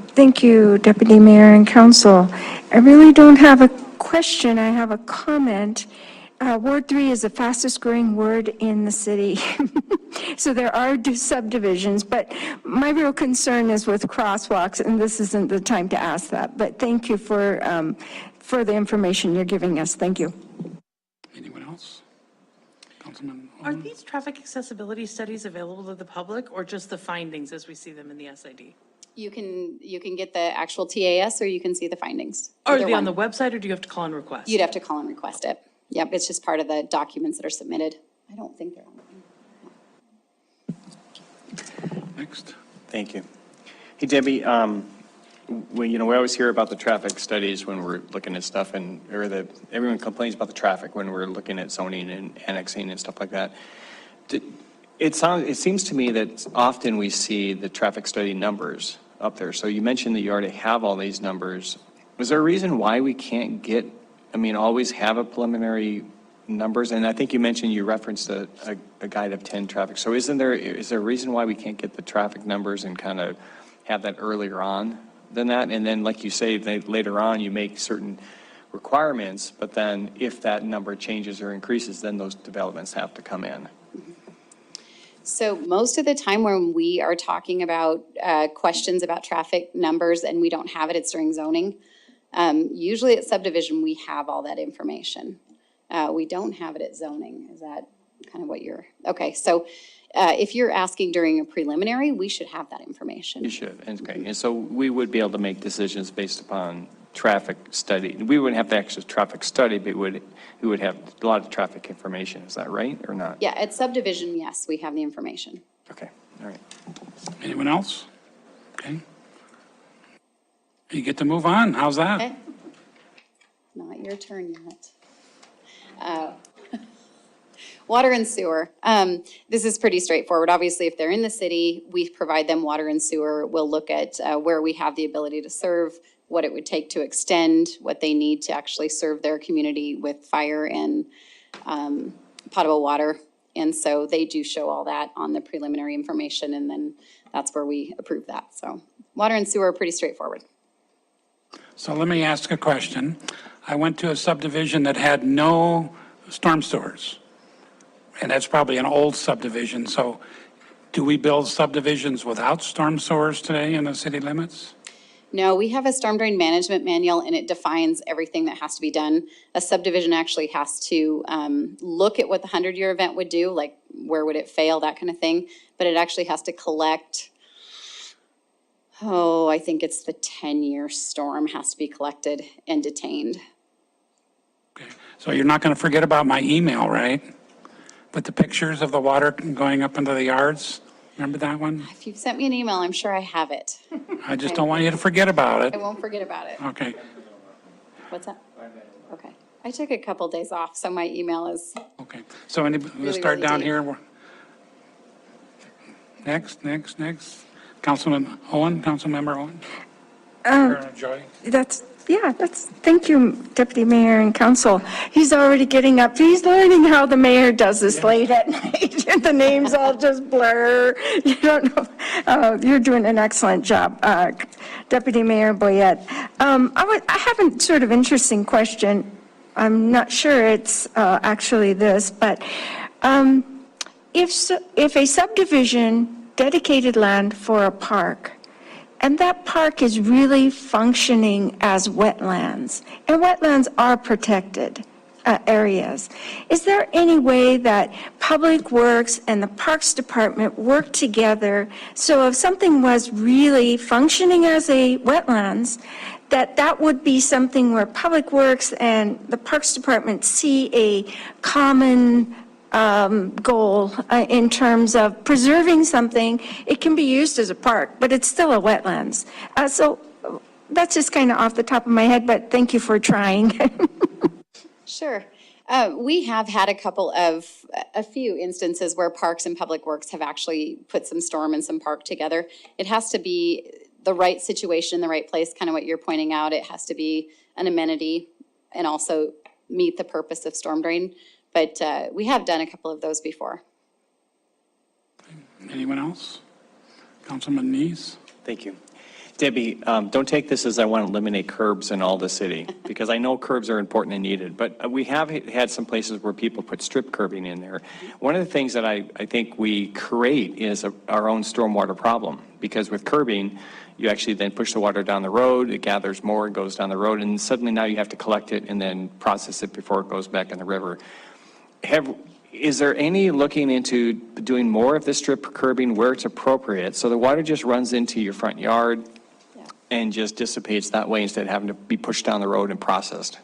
Thank you, Deputy Mayor and Council. I really don't have a question, I have a comment. Ward 3 is the fastest growing ward in the city. So there are subdivisions, but my real concern is with crosswalks, and this isn't the time to ask that. But thank you for the information you're giving us. Thank you. Anyone else? Councilman? Are these traffic accessibility studies available to the public, or just the findings as we see them in the SID? You can get the actual TAS, or you can see the findings. Are Either they on one. the website, or do you have to call and request? You'd have to call and request it. Yep, it's just part of the documents that are submitted. I don't think they're on. Next. Thank you. Hey, Debbie, we always hear about the traffic studies when we're looking at stuff, everyone complains about the traffic when we're looking at zoning and annexing and stuff like that. It seems to me that often we see the traffic study numbers up there. So you mentioned that you already have all these numbers. Is there a reason why we can't always have a preliminary numbers? And I think you mentioned you referenced a guide of 10 traffic. So is there a reason why we can't get the traffic numbers and kind of have that earlier on than that? And then, like you say, later on you make certain requirements, but then if that number changes or increases, then those developments have to come in. So most of the time when we are talking about questions about traffic numbers and we don't have it, it's during zoning. Usually at subdivision, we have all that information. We don't have it at zoning. Is that kind of what okay, so if you're asking during a preliminary, we should have that information. You should, okay. And so we would be able to make decisions based upon traffic study. We wouldn't have to actually traffic study, but we would have a lot of traffic information. Is that right or not? Yeah, at subdivision, yes, we have the information. Okay, all right. Anyone else? Okay. You get to move on. How's that? Okay. Not your turn yet. Water and sewer. This is pretty straightforward. Obviously, if they're in the city, we provide them water and sewer. We'll look at where we have the ability to serve, what it would take to extend, what they need to actually serve their community with fire and potable water. And so they do show all that on the preliminary information, and then that's where we approve that. So water and sewer are pretty straightforward. So let me ask a question. I went to a subdivision that had no storm sewers, and that's probably an old subdivision. So do we build subdivisions without storm sewers today in the city limits? No, we have a storm drain management manual, and it defines everything that has to be done. A subdivision actually has to look at what the 100-year event would do, like where would it fail, that kind of thing. But it actually has to collect, I think it's the 10-year storm has to be collected and detained. Okay. So you're not going to forget about my email, right? With the pictures of the water going up into the yards? Remember that one? If you've sent me an email, I'm sure I have it. I just don't want you to forget about I it. won't forget about it. Okay. What's that? Okay. I took a couple days off, so my email is, Okay. So we'll Really, start really down deep. here. Next. Councilman Owen, Councilmember Owen? Or Joy? Thank you, Deputy Mayor and Council. He's already getting up, he's learning how the mayor does this late at night, and the names all just blur. You don't know. You're doing an excellent job, Deputy Mayor Boyette. I have a sort of interesting question. I'm not sure it's actually this, but if a subdivision dedicated land for a park, and that park is really functioning as wetlands, and wetlands are protected areas. Is there any way that Public Works and the Parks Department work together so if something was really functioning as a wetlands, that would be something where Public Works and the Parks Department see a common goal in terms of preserving something? It can be used as a park, but it's still a wetlands. So that's just kind of off the top of my head, but thank you for trying. sure. We have had a few instances where Parks and Public Works have actually put some storm and some park together. It has to be the right situation, the right place, kind of what you're pointing out. It has to be an amenity and also meet the purpose of storm drain. But we have done a couple of those before. Anyone else? Councilman Neese? Thank you. Debbie, don't take this as I want to eliminate curbs in all the city, because I know curbs are important and needed, but we have had some places where people put strip curbing in there. One of the things that I think we create is our own stormwater problem, because with curbing, you actually then push the water down the road, it gathers more, it goes down the road, and suddenly now you have to collect it and then process it before it goes back in the river. Is there any looking into doing more of this strip curbing where it's appropriate, so the water just runs into your front yard and just dissipates that way instead of having to be pushed down the road and processed?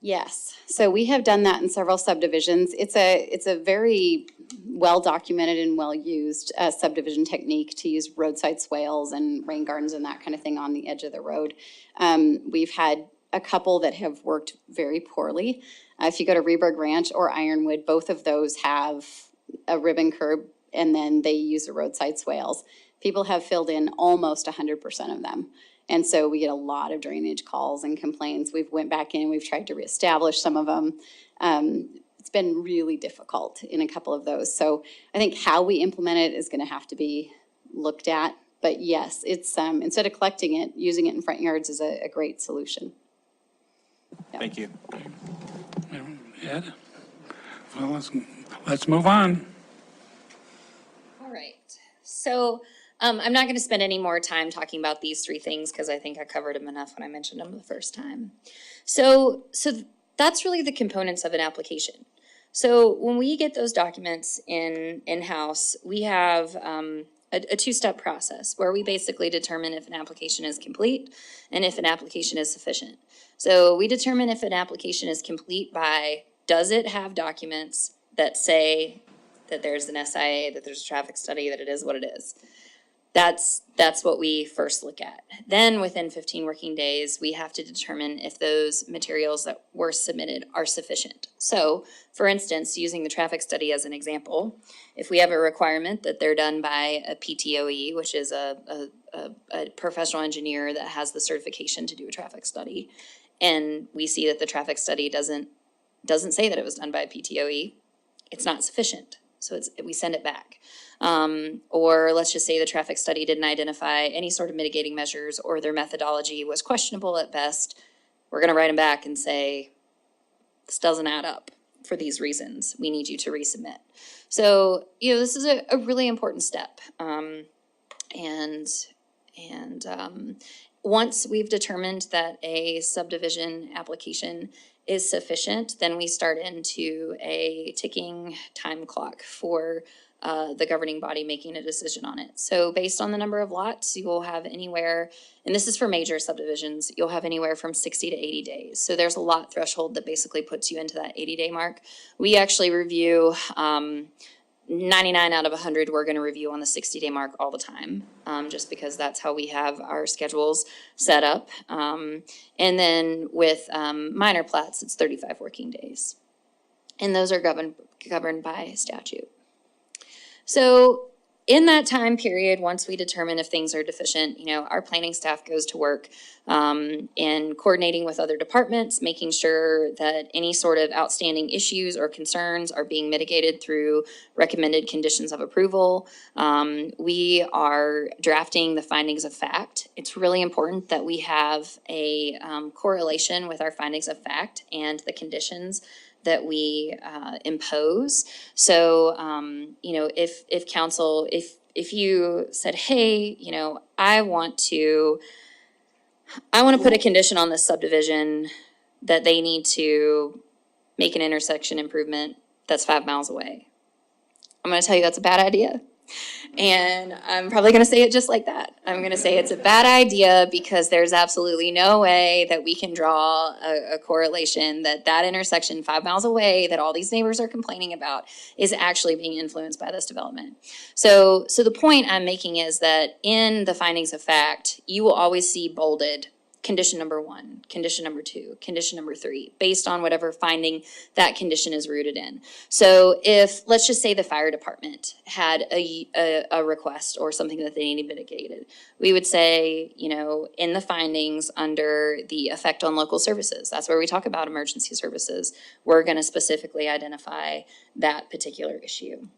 Yes, so we have done that in several subdivisions. It's a very well-documented and well-used subdivision technique to use roadside swales and rain gardens and that kind of thing on the edge of the road. We've had a couple that have worked very poorly. If you go to Reberg Ranch or Ironwood, both of those have a ribbon curb and then they use the roadside swales. People have filled in almost 100% of them. And so we get a lot of drainage calls and complaints. We've went back in, we've tried to reestablish some of them. It's been really difficult in a couple of those. So I think how we implement it is going to have to be looked at. But yes, it's instead of collecting it, using it in front yards is a great solution. Yeah. Thank you. Ed? Well, let's move on. All right. So I'm not going to spend any more time talking about these three things because I think I covered them enough when I mentioned them the first time. So that's really the components of an application. So when we get those documents in-house, we have a two-step process where we basically determine if an application is complete and if an application is sufficient. So we determine if an application is complete by, does it have documents that say that there's an SIA, that there's a traffic study, that it is what it is. That's what we first look at. Then within 15 working days, we have to determine if those materials that were submitted are sufficient. So for instance, using the traffic study as an example, if we have a requirement that they're done by a PTOE, which is a professional engineer that has the certification to do a traffic study, and we see that the traffic study doesn't say that it was done by a PTOE, it's not sufficient. So we send it back. Or let's just say the traffic study didn't identify any sort of mitigating measures, or their methodology was questionable at best. We're going to write them back and say, this doesn't add up for these reasons. We need you to resubmit. So, this is a really important step. Once we've determined that a subdivision application is sufficient, then we start into a ticking time clock for the governing body making a decision on it. So based on the number of lots, you will have anywhere, and this is for major subdivisions, you'll have anywhere from 60 to 80 days. So there's a lot threshold that basically puts you into that 80-day mark. We actually review 99 out of 100, we're going to review on the 60-day mark all the time, just because that's how we have our schedules set up. And then with minor plats, it's 35 working days. And those are governed by statute. So in that time period, once we determine if things are deficient, our planning staff goes to work in coordinating with other departments, making sure that any sort of outstanding issues or concerns are being mitigated through recommended conditions of approval. We are drafting the findings of fact. It's really important that we have a correlation with our findings of fact and the conditions that we impose. So, if council, if you said, hey, I want to put a condition on this subdivision that they need to make an intersection improvement that's 5 miles away, I'm going to tell you that's a bad idea. And I'm probably going to say it just like that. I'm going to say it's a bad idea because there's absolutely no way that we can draw a correlation that intersection 5 miles away that all these neighbors are complaining about is actually being influenced by this development. So the point I'm making is that in the findings of fact, you will always see bolded condition number 1, condition number 2, condition number 3, based on whatever finding that condition is rooted in. So if, let's just say the fire department had a request or something that they needed mitigated, we would say, in the findings under the effect on local services, that's where we talk about emergency services, we're going to specifically identify that particular issue.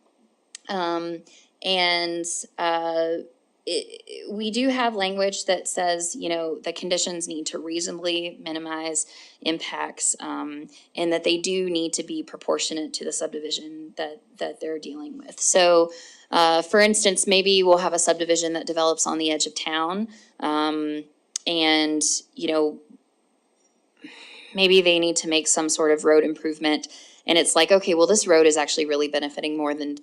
We do have language that says, the conditions need to reasonably minimize impacts, and that they do need to be proportionate to the subdivision that they're dealing with. So, for instance, maybe we'll have a subdivision that develops on the edge of town, and, maybe they need to make some sort of road improvement. And it's like, okay, well, this road is actually really benefiting more than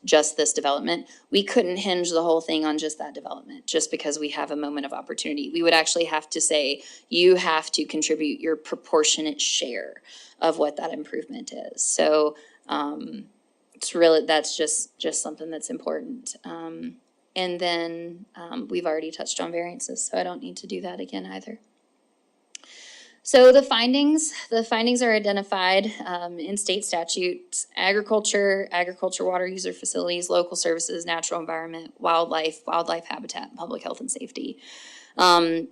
just this development. We couldn't hinge the whole thing on just that development, just because we have a moment of opportunity. We would actually have to say, you have to contribute your proportionate share of what that improvement is. So that's just something that's important. And then we've already touched on variances, so I don't need to do that again either. So the findings are identified in state statutes: agriculture, water user facilities, local services, natural environment, wildlife habitat, public health and safety.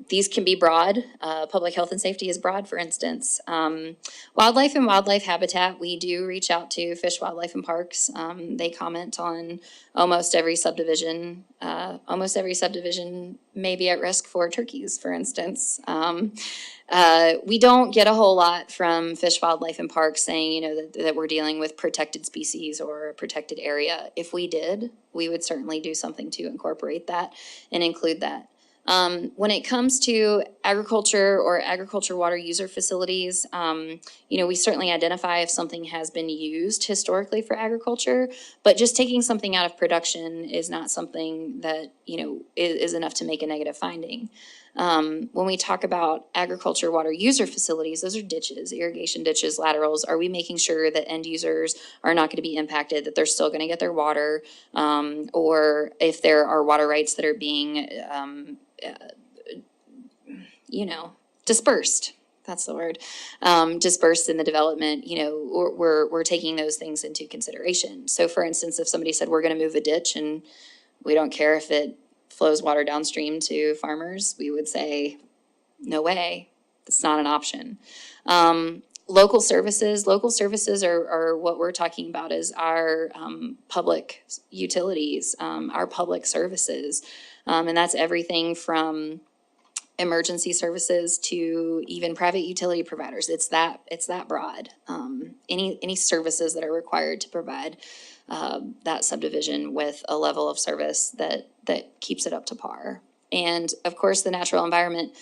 These can be broad. Public health and safety is broad, for instance. Wildlife and wildlife habitat, we do reach out to Fish, Wildlife, and Parks. They comment on almost every subdivision. Almost every subdivision may be at risk for turkeys, for instance. We don't get a whole lot from Fish, Wildlife, and Parks saying, that we're dealing with protected species or a protected area. If we did, we would certainly do something to incorporate that and include that. When it comes to agriculture or agriculture water user facilities, we certainly identify if something has been used historically for agriculture, but just taking something out of production is not something that, is enough to make a negative finding. When we talk about agriculture water user facilities, those are ditches, irrigation ditches, laterals. Are we making sure that end users are not going to be impacted, that they're still going to get their water, or if there are water rights that are being dispersed. That's the word. Dispersed in the development, we're taking those things into consideration. So for instance, if somebody said, we're going to move a ditch and we don't care if it flows water downstream to farmers, we would say, no way, that's not an option. Local services are what we're talking about is our public utilities, our public services. And that's everything from emergency services to even private utility providers. It's that broad. Any services that are required to provide that subdivision with a level of service that keeps it up to par. And of course, the natural environment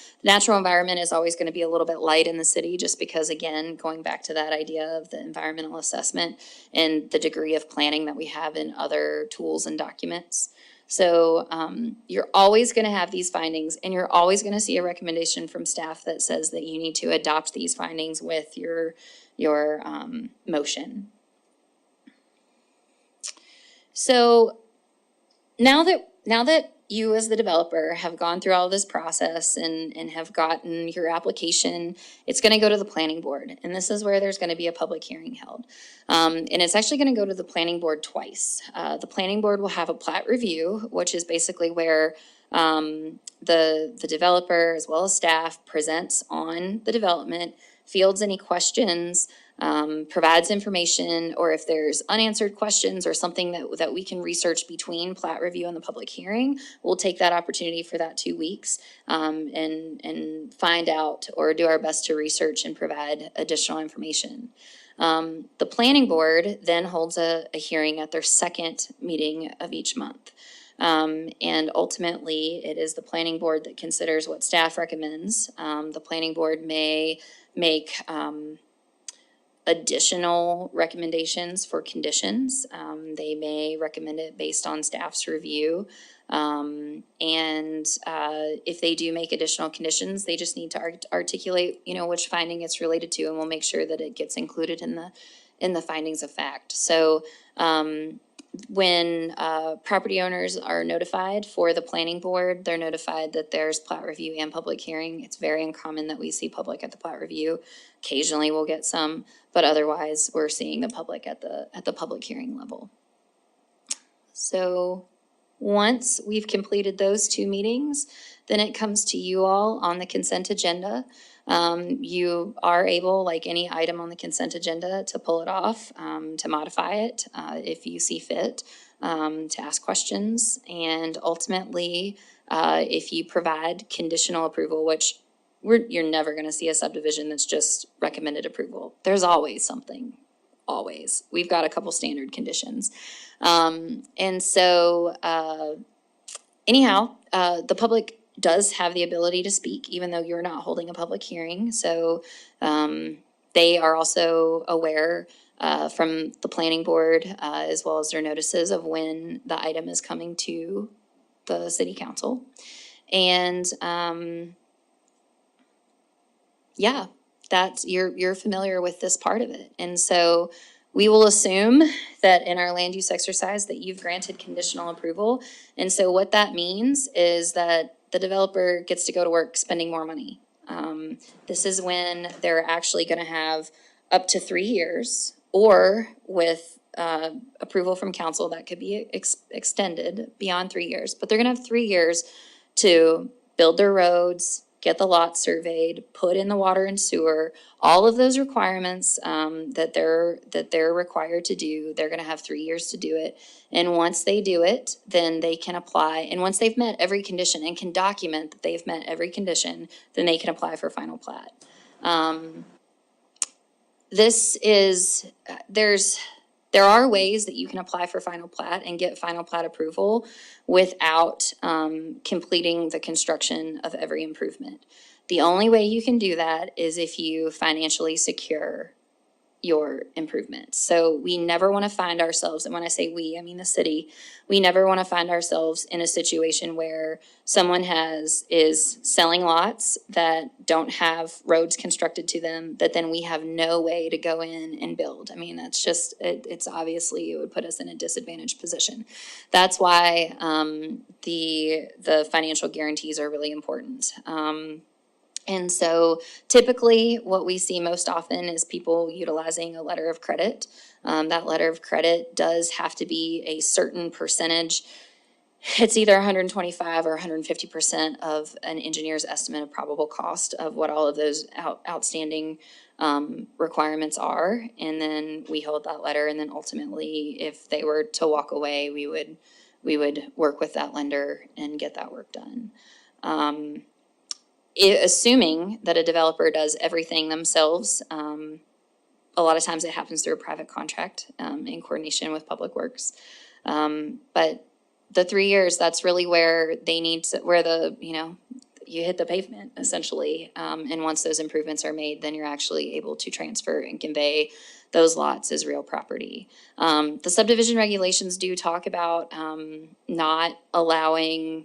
is always going to be a little bit light in the city just because, again, going back to that idea of the environmental assessment and the degree of planning that we have in other tools and documents. So you're always going to have these findings, and you're always going to see a recommendation from staff that says that you need to adopt these findings with your motion. So now that you as the developer have gone through all this process and have gotten your application, it's going to go to the planning board. And this is where there's going to be a public hearing held. And it's actually going to go to the planning board twice. The planning board will have a plat review, which is basically where the developer as well as staff presents on the development, fields any questions, provides information, or if there's unanswered questions or something that we can research between plat review and the public hearing, we'll take that opportunity for that 2 weeks and find out or do our best to research and provide additional information. The planning board then holds a hearing at their second meeting of each month. And ultimately, it is the planning board that considers what staff recommends. The planning board may make additional recommendations for conditions. They may recommend it based on staff's review. And if they do make additional conditions, they just need to articulate, which finding it's related to, and we'll make sure that it gets included in the findings of fact. So when property owners are notified for the planning board, they're notified that there's plat review and public hearing. It's very uncommon that we see public at the plat review. Occasionally we'll get some, but otherwise we're seeing the public at the public hearing level. So once we've completed those 2 meetings, then it comes to you all on the consent agenda. You are able, like any item on the consent agenda, to pull it off, to modify it if you see fit, to ask questions. And ultimately, if you provide conditional approval, which you're never going to see a subdivision that's just recommended approval. There's always something, always. We've got a couple standard conditions. And so anyhow, the public does have the ability to speak, even though you're not holding a public hearing. So they are also aware from the planning board, as well as their notices of when the item is coming to the city council. And yeah, that's you're familiar with this part of it. And so we will assume that in our land use exercise that you've granted conditional approval. And so what that means is that the developer gets to go to work spending more money. This is when they're actually going to have up to 3 years, or with approval from council that could be extended beyond 3 years. But they're going to have 3 years to build their roads, get the lot surveyed, put in the water and sewer, all of those requirements that they're required to do. They're going to have 3 years to do it. And once they do it, then they can apply. And once they've met every condition and can document that they've met every condition, then they can apply for final plat. There are ways that you can apply for final plat and get final plat approval without completing the construction of every improvement. The only way you can do that is if you financially secure your improvements. So we never want to find ourselves, and when I say we, I mean the city, we never want to find ourselves in a situation where someone is selling lots that don't have roads constructed to them, that then we have no way to go in and build. I mean, that's just, it's obviously, it would put us in a disadvantaged position. That's why the financial guarantees are really important. And so typically what we see most often is people utilizing a letter of credit. That letter of credit does have to be a certain percentage. it's either 125 or 150% of an engineer's estimate of probable cost of what all of those outstanding requirements are. And then we hold that letter, and then ultimately, if they were to walk away, we would work with that lender and get that work done. Assuming that a developer does everything themselves, a lot of times it happens through a private contract in coordination with Public Works. But the 3 years, that's really where they need to, where the, you hit the pavement essentially. And once those improvements are made, then you're actually able to transfer and convey those lots as real property. The subdivision regulations do talk about not allowing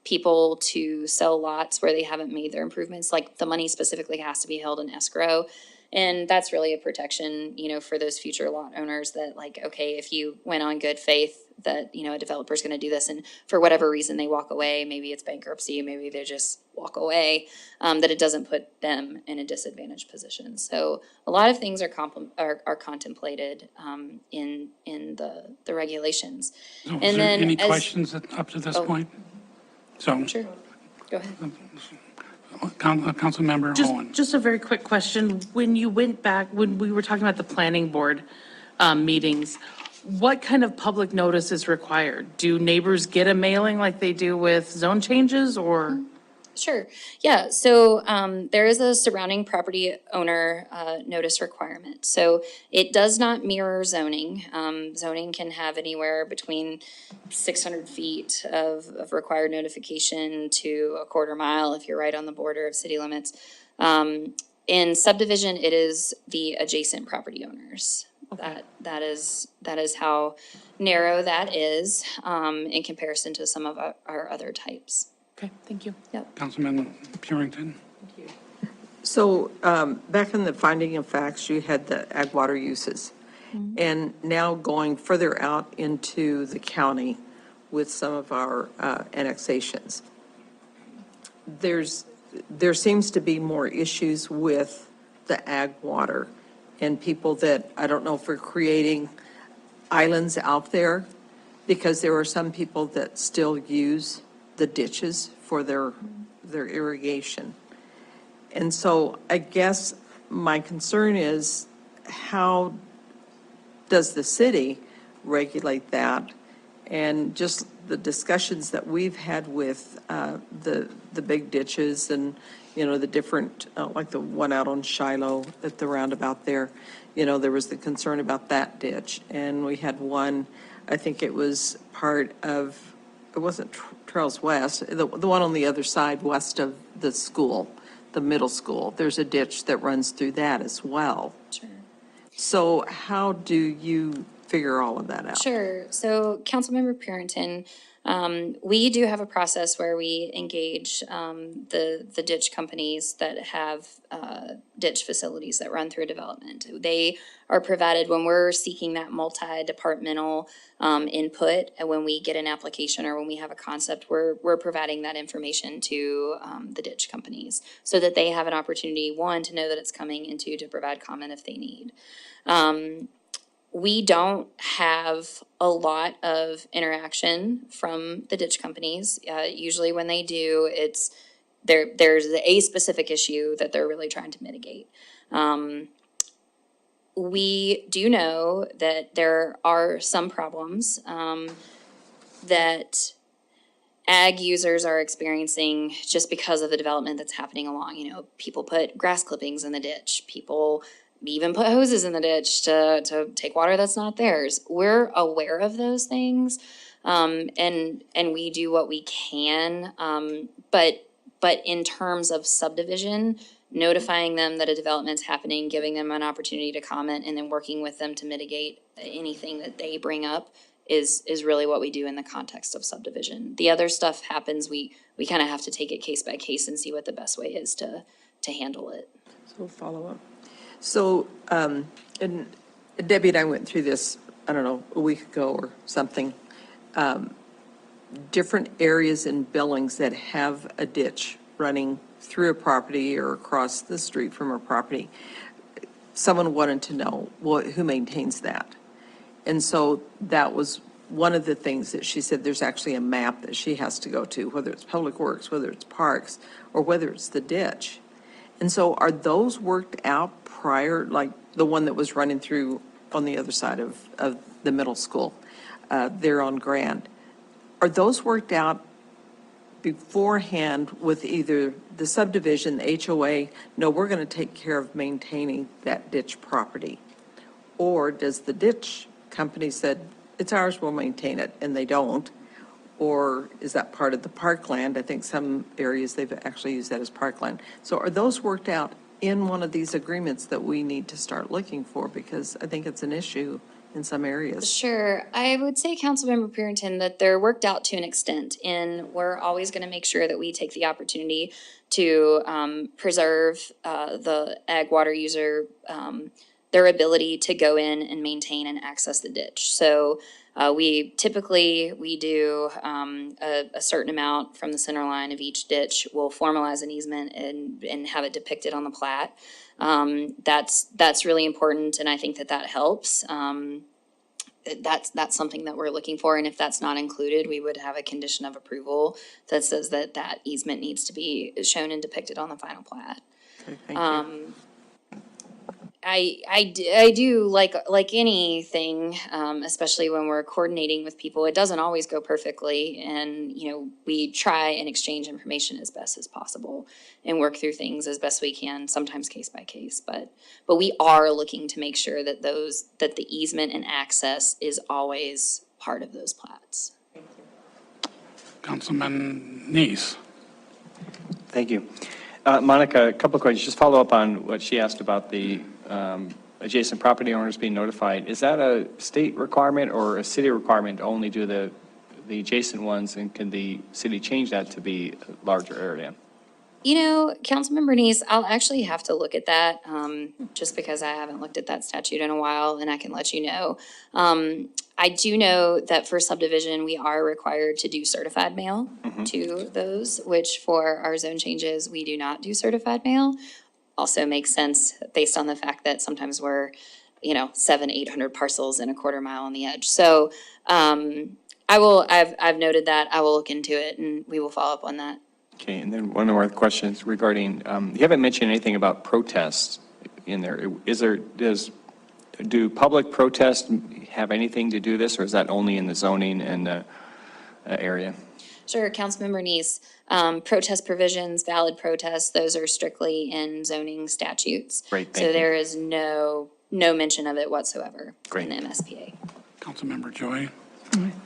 people to sell lots where they haven't made their improvements. Like the money specifically has to be held in escrow. And that's really a protection, for those future lot owners that like, okay, if you went on good faith that, a developer's going to do this and for whatever reason they walk away, maybe it's bankruptcy, maybe they just walk away, that it doesn't put them in a disadvantaged position. So a lot of things are contemplated in the regulations. So And is there then any as- questions up to this point? So, Sure, go ahead. Councilmember Owen. Just a very quick question. When you went back, when we were talking about the planning board meetings, what kind of public notice is required? Do neighbors get a mailing like they do with zone changes or? Sure. Yeah. So there is a surrounding property owner notice requirement. So it does not mirror zoning. Zoning can have anywhere between 600 feet of required notification to a quarter mile if you're right on the border of city limits. In subdivision, it is the adjacent property owners. Okay. That is how narrow that is in comparison to some of our other types. Okay, thank you. Councilman Purington. So back in the finding of facts, you had the ag water uses. And now going further out into the county with some of our annexations, there seems to be more issues with the ag water and people that, I don't know if we're creating islands out there, because there are some people that still use the ditches for their irrigation. And so I guess my concern is, how does the city regulate that? And just the discussions that we've had with the big ditches and, the different, like the one out on Shiloh at the roundabout there, there was the concern about that ditch. And we had one, I think it was part of, it wasn't Trails West, the one on the other side west of the school, the middle school. There's a ditch that runs through that as well. Sure. So how do you figure all of that out? Sure. So Councilmember Purington, we do have a process where we engage the ditch companies that have ditch facilities that run through development. They are provided when we're seeking that multi-departmental input, and when we get an application or when we have a concept, we're providing that information to the ditch companies so that they have an opportunity, one, to know that it's coming, and two, to provide comment if they need. We don't have a lot of interaction from the ditch companies. Usually when they do, there's a specific issue that they're really trying to mitigate. We do know that there are some problems that ag users are experiencing just because of the development that's happening along. People put grass clippings in the ditch. People even put hoses in the ditch to take water that's not theirs. We're aware of those things, and we do what we can. But in terms of subdivision, notifying them that a development's happening, giving them an opportunity to comment, and then working with them to mitigate anything that they bring up is really what we do in the context of subdivision. The other stuff happens, we kind of have to take it case by case and see what the best way is to handle it. So follow up. So, and Debbie and I went through this, I don't know, a week ago or something. Different areas in Billings that have a ditch running through a property or across the street from a property. Someone wanted to know, who maintains that? And so that was one of the things that she said, there's actually a map that she has to go to, whether it's Public Works, whether it's Parks, or whether it's the ditch. And so are those worked out prior, like the one that was running through on the other side of the middle school, there on Grand? Are those worked out beforehand with either the subdivision, the HOA, no, we're going to take care of maintaining that ditch property? Or does the ditch company said, it's ours, we'll maintain it, and they don't? Or is that part of the parkland? I think some areas they've actually used that as parkland. So are those worked out in one of these agreements that we need to start looking for? Because I think it's an issue in some areas. Sure. I would say, Councilmember Purinton, that they're worked out to an extent, and we're always going to make sure that we take the opportunity to preserve the ag water user, their ability to go in and maintain and access the ditch. So we do a certain amount from the center line of each ditch. We'll formalize an easement and have it depicted on the plat. That's really important, and I think that helps. That's something that we're looking for, and if that's not included, we would have a condition of approval that says that easement needs to be shown and depicted on the final plat. Okay, thank you. I do like anything, especially when we're coordinating with people, it doesn't always go perfectly. And, we try and exchange information as best as possible and work through things as best we can, sometimes case by case. But we are looking to make sure that that the easement and access is always part of those plats. Councilman Neese. Thank you. Monica, a couple of questions. Just follow up on what she asked about the adjacent property owners being notified. Is that a state requirement or a city requirement to only do the adjacent ones, and can the city change that to be a larger area? Councilmember Neese, I'll actually have to look at that, just because I haven't looked at that statute in a while, and I can let you know. I do know that for subdivision, we are required to do certified mail to those, which for our zone changes, we do not do certified mail. Also makes sense based on the fact that sometimes we're, 700-800 parcels in a quarter mile on the edge. So, I've noted that. I will look into it, and we will follow up on that. Okay, and then one more question regarding, you haven't mentioned anything about protests in there. Do public protests have anything to do this, or is that only in the zoning and area? Sure, Councilmember Neese. Protest provisions, valid protests, those are strictly in zoning statutes. Great, thank so you. there is no mention of it whatsoever Great. in the MSPA. Councilmember Joy.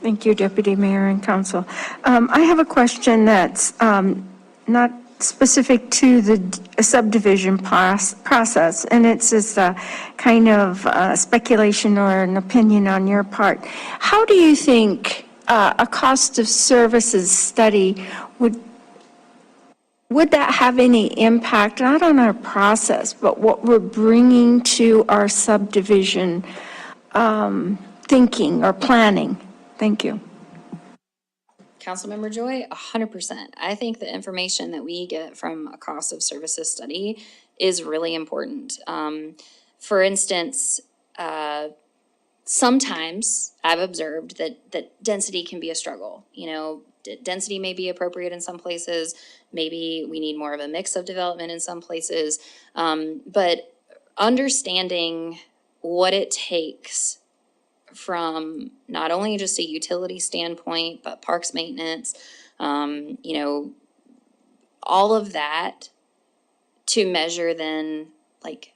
Thank you, Deputy Mayor and Council. I have a question that's not specific to the subdivision process, and it's just a kind of speculation or an opinion on your part. How do you think a cost of services study would that have any impact, not on our process, but what we're bringing to our subdivision thinking or planning? Thank you. Councilmember Joy, 100%. I think the information that we get from a cost of services study is really important. For instance, sometimes I've observed that density can be a struggle. Density may be appropriate in some places. Maybe we need more of a mix of development in some places. But understanding what it takes from not only just a utility standpoint, but parks maintenance, all of that to measure then like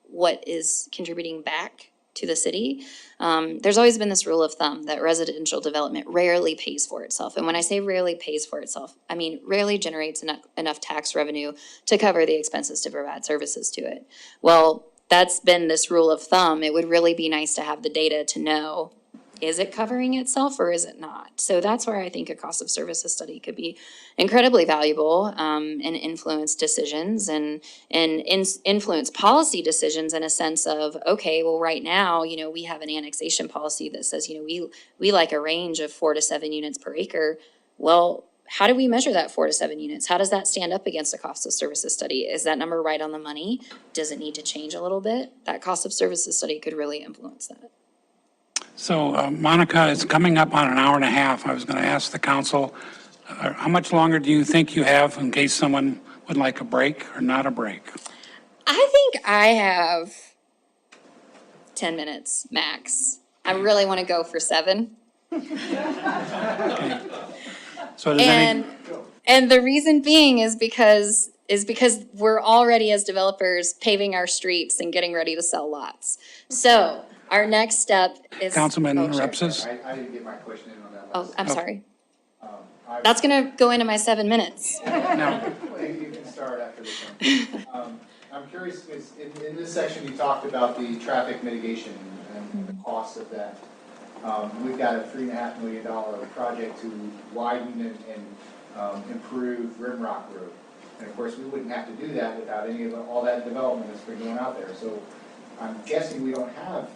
what is contributing back to the city. There's always been this rule of thumb that residential development rarely pays for itself. And when I say rarely pays for itself, I mean rarely generates enough tax revenue to cover the expenses to provide services to it. Well, that's been this rule of thumb. It would really be nice to have the data to know, is it covering itself or is it not? So that's where I think a cost of services study could be incredibly valuable and influence decisions and influence policy decisions in a sense of, okay, well, right now, we have an annexation policy that says, we like a range of 4 to 7 units per acre. Well, how do we measure that 4 to 7 units? How does that stand up against a cost of services study? Is that number right on the money? Does it need to change a little bit? That cost of services study could really influence that. So, Monica, it's coming up on an hour and a half. I was going to ask the council, how much longer do you think you have in case someone would like a break or not a break? I think I have 10 minutes max. I really want to go for 7. So does any, And the reason being is because we're already, as developers, paving our streets and getting ready to sell lots. So our next step is. Councilman Oh, sure. Repsis? I didn't get my question in on that. Oh, I'm sorry. That's gonna go into my 7 minutes. No. You can start after this one. I'm curious, because in this section, you talked about the traffic mitigation and the cost of that. We've got a $3.5 million project to widen and improve Rimrock Road. And of course, we wouldn't have to do that without any of all that development that's been going out there. So I'm guessing we don't have.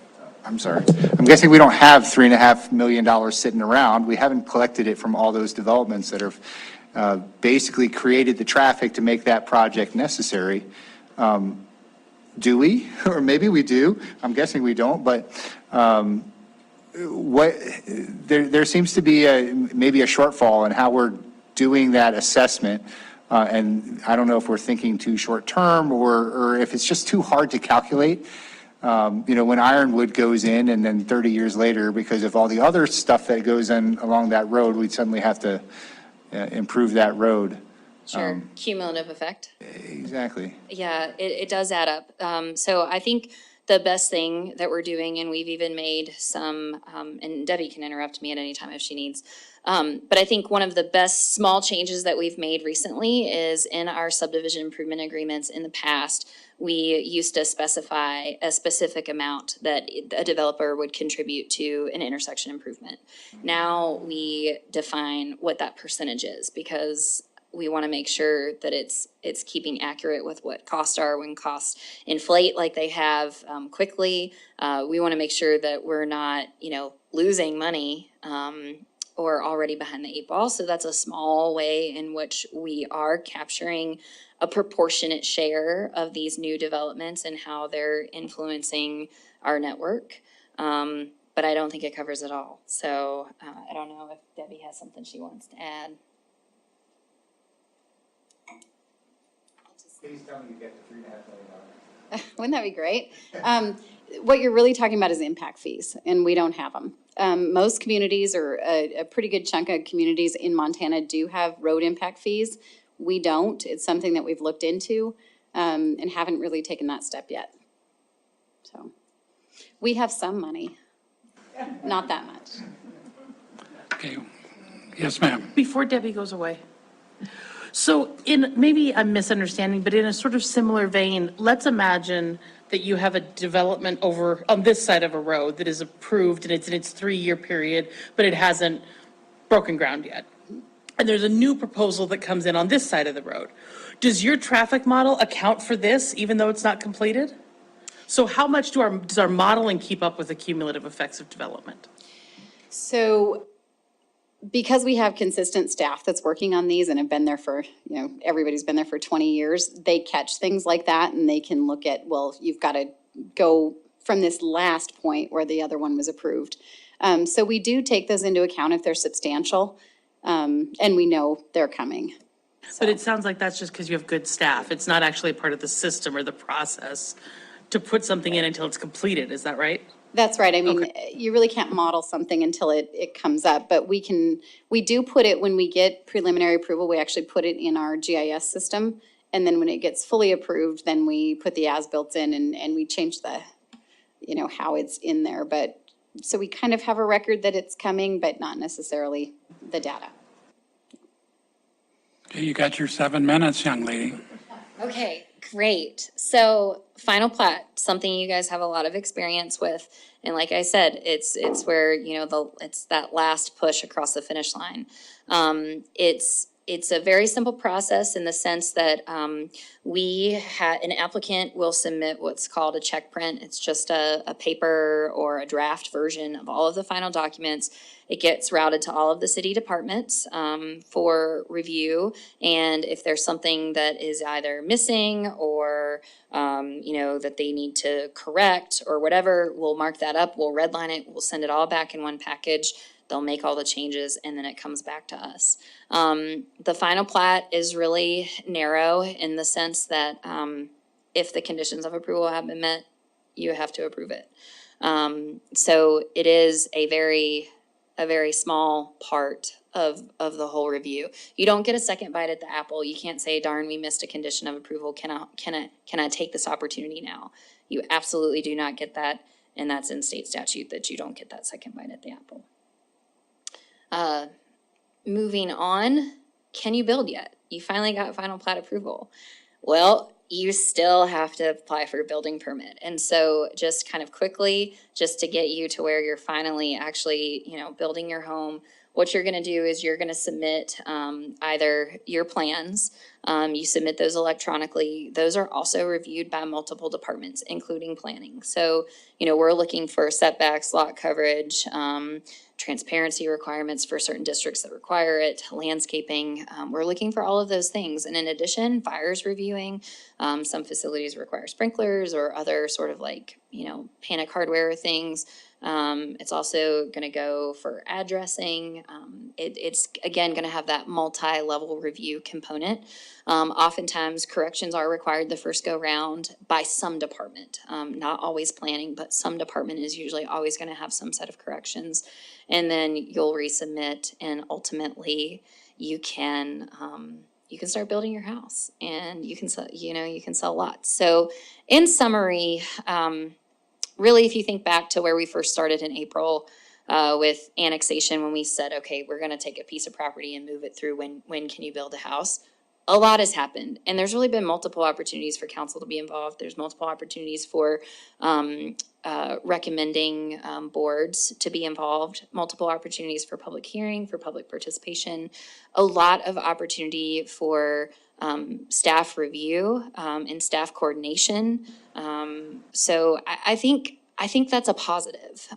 I'm sorry. I'm guessing we don't have $3.5 million sitting around. We haven't collected it from all those developments that have basically created the traffic to make that project necessary. Do we? Or maybe we do. I'm guessing we don't, but there seems to be maybe a shortfall in how we're doing that assessment. And I don't know if we're thinking too short term or if it's just too hard to calculate. When Ironwood goes in and then 30 years later, because of all the other stuff that goes in along that road, we'd suddenly have to improve that road. Sure, cumulative effect. Exactly. Yeah, it does add up. So I think the best thing that we're doing, and we've even made some, and Debbie can interrupt me at any time if she needs. But I think one of the best small changes that we've made recently is in our subdivision improvement agreements in the past, we used to specify a specific amount that a developer would contribute to an intersection improvement. Now we define what that percentage is because we want to make sure that it's keeping accurate with what costs are when costs inflate like they have quickly. We want to make sure that we're not, losing money or already behind the 8 ball. So that's a small way in which we are capturing a proportionate share of these new developments and how they're influencing our network. But I don't think it covers it all. So I don't know if Debbie has something she wants to add. Please tell me you get the $3.5 million. Wouldn't that be great? What you're really talking about is impact fees, and we don't have them. Most communities, or a pretty good chunk of communities in Montana, do have road impact fees. We don't. It's something that we've looked into and haven't really taken that step yet. So we have some money, not that much. Okay. Yes, ma'am. Before Debbie goes away. So maybe I'm misunderstanding, but in a sort of similar vein, let's imagine that you have a development over on this side of a road that is approved and it's in its 3-year period, but it hasn't broken ground yet. And there's a new proposal that comes in on this side of the road. Does your traffic model account for this, even though it's not completed? So how much does our modeling keep up with the cumulative effects of development? So because we have consistent staff that's working on these and have been there for, everybody's been there for 20 years, they catch things like that and they can look at, well, you've got to go from this last point where the other one was approved. So we do take those into account if they're substantial, and we know they're coming. But it sounds like that's just because you have good staff. It's not actually part of the system or the process to put something in until it's completed. Is that right? That's right. I mean, you really can't model something until it comes up, but we do put it, when we get preliminary approval, we actually put it in our GIS system. And then when it gets fully approved, then we put the as-built in and we change the, how it's in there. But, so we kind of have a record that it's coming, but not necessarily the data. Okay, you got your 7 minutes, young lady. Okay, great. So final plat, something you guys have a lot of experience with. And like I said, it's where, it's that last push across the finish line. It's it's a very simple process in the sense that an applicant will submit what's called a check print. It's just a paper or a draft version of all of the final documents. It gets routed to all of the city departments for review. And if there's something that is either missing or, that they need to correct or whatever, we'll mark that up, we'll redline it, we'll send it all back in one package. They'll make all the changes and then it comes back to us. The final plat is really narrow in the sense that if the conditions of approval have been met, you have to approve it. So it is a very small part of the whole review. You don't get a second bite at the apple. You can't say, darn, we missed a condition of approval. Can I take this opportunity now? You absolutely do not get that. And that's in state statute that you don't get that second bite at the apple. Moving on, can you build yet? You finally got final plat approval. Well, you still have to apply for a building permit. And so just kind of quickly, just to get you to where you're finally actually, building your home, what you're gonna do is you're gonna submit either your plans, you submit those electronically. Those are also reviewed by multiple departments, including planning. So, we're looking for setbacks, lot coverage, transparency requirements for certain districts that require it, landscaping. We're looking for all of those things. And in addition, fire's reviewing. Some facilities require sprinklers or other sort of panic hardware things. It's also going to go for addressing. It's again going to have that multi-level review component. Oftentimes corrections are required the first go round by some department, not always planning, but some department is usually always going to have some set of corrections. And then you'll resubmit and ultimately you can start building your house and you can sell lots. So in summary, really, if you think back to where we first started in April with annexation, when we said, okay, we're going to take a piece of property and move it through, when can you build a house? A lot has happened. And there's really been multiple opportunities for council to be involved. There's multiple opportunities for recommending boards to be involved, multiple opportunities for public hearing, for public participation, a lot of opportunity for staff review and staff coordination. So I think that's a positive.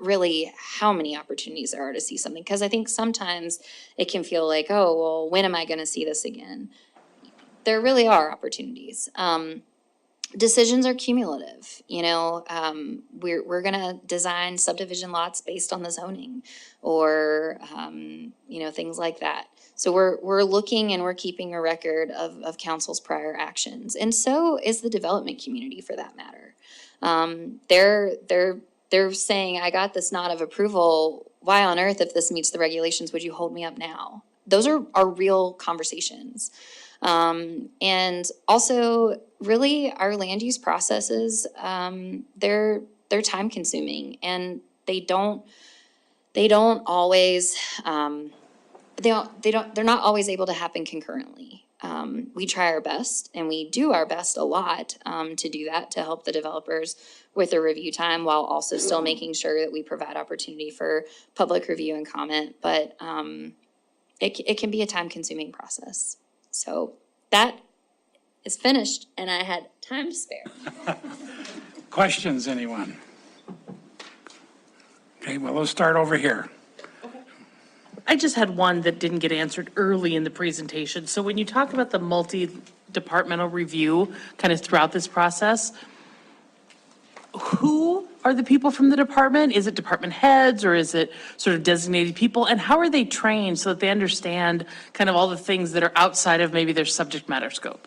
Really, how many opportunities there are to see something, because I think sometimes it can feel like, oh, well, when am I going to see this again? There really are opportunities. Decisions are cumulative. We're going to design subdivision lots based on the zoning or things like that. So we're looking and we're keeping a record of council's prior actions, and so is the development community for that matter. They're saying, I got this nod of approval. Why on earth, if this meets the regulations, would you hold me up now? Those are real conversations. And also, really, our land use processes, they're time consuming, and they're not always able to happen concurrently. We try our best, and we do our best a lot to do that, to help the developers with the review time, while also still making sure that we provide opportunity for public review and comment. But it can be a time-consuming process. So that is finished, and I had time to spare. Questions, anyone? Okay, well, let's start over here. I just had one that didn't get answered early in the presentation. So when you talk about the multi-departmental review kind of throughout this process, who are the people from the department? Is it department heads or is it sort of designated people? And how are they trained so that they understand kind of all the things that are outside of maybe their subject matter scope?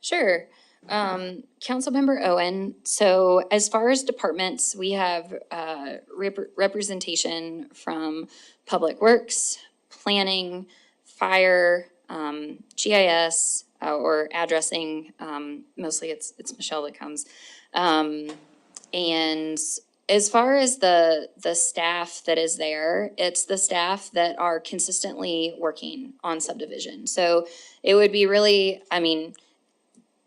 Sure. Councilmember Owen, so as far as departments, we have representation from Public Works, Planning, Fire, GIS, or addressing, mostly it's Michelle that comes. And as far as the staff that is there, it's the staff that are consistently working on subdivision. So it would be really,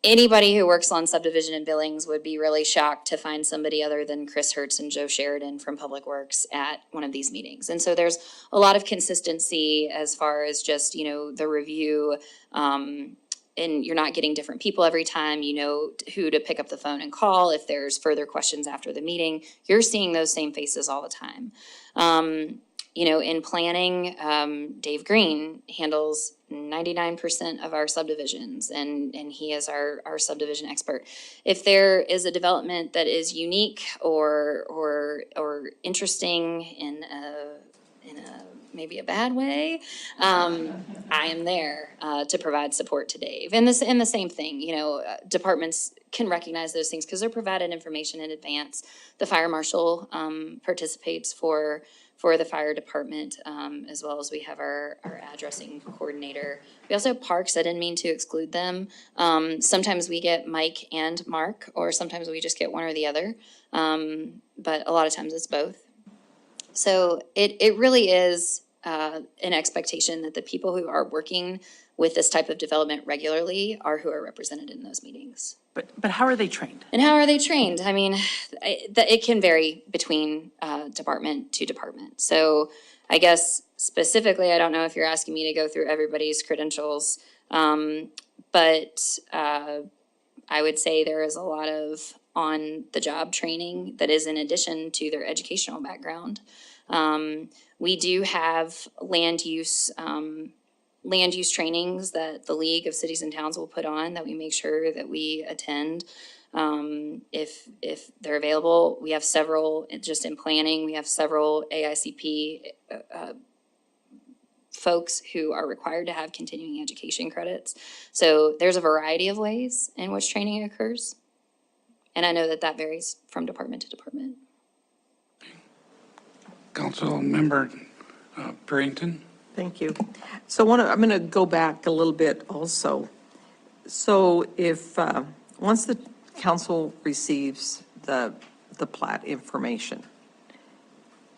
Anybody who works on subdivision in Billings would be really shocked to find somebody other than Chris Hertz and Joe Sheridan from Public Works at one of these meetings. And so there's a lot of consistency as far as just, the review, and you're not getting different people every time. You know who to pick up the phone and call if there's further questions after the meeting. You're seeing those same faces all the time. In planning, Dave Green handles 99% of our subdivisions, and he is our subdivision expert. If there is a development that is unique or interesting in a maybe a bad way, I am there to provide support to Dave. And the same thing, departments can recognize those things because they're provided information in advance. The fire marshal participates for the fire department, as well as we have our addressing coordinator. We also have parks. I didn't mean to exclude them. Sometimes we get Mike and Mark, or sometimes we just get one or the other. But a lot of times it's both. So it really is an expectation that the people who are working with this type of development regularly are who are represented in those meetings. But how are they trained? And how are they trained? I mean, it can vary between department to department. So I guess specifically, I don't know if you're asking me to go through everybody's credentials, but I would say there is a lot of on-the-job training that is in addition to their educational background. We do have land use trainings that the League of Cities and Towns will put on that we make sure that we attend. If they're available, we have several, just in planning, we have several AICP folks who are required to have continuing education credits. So there's a variety of ways in which training occurs. And I know that varies from department to department. Council Member Barrington? Thank you. So I'm going to go back a little bit also. So if, once the council receives the plat information,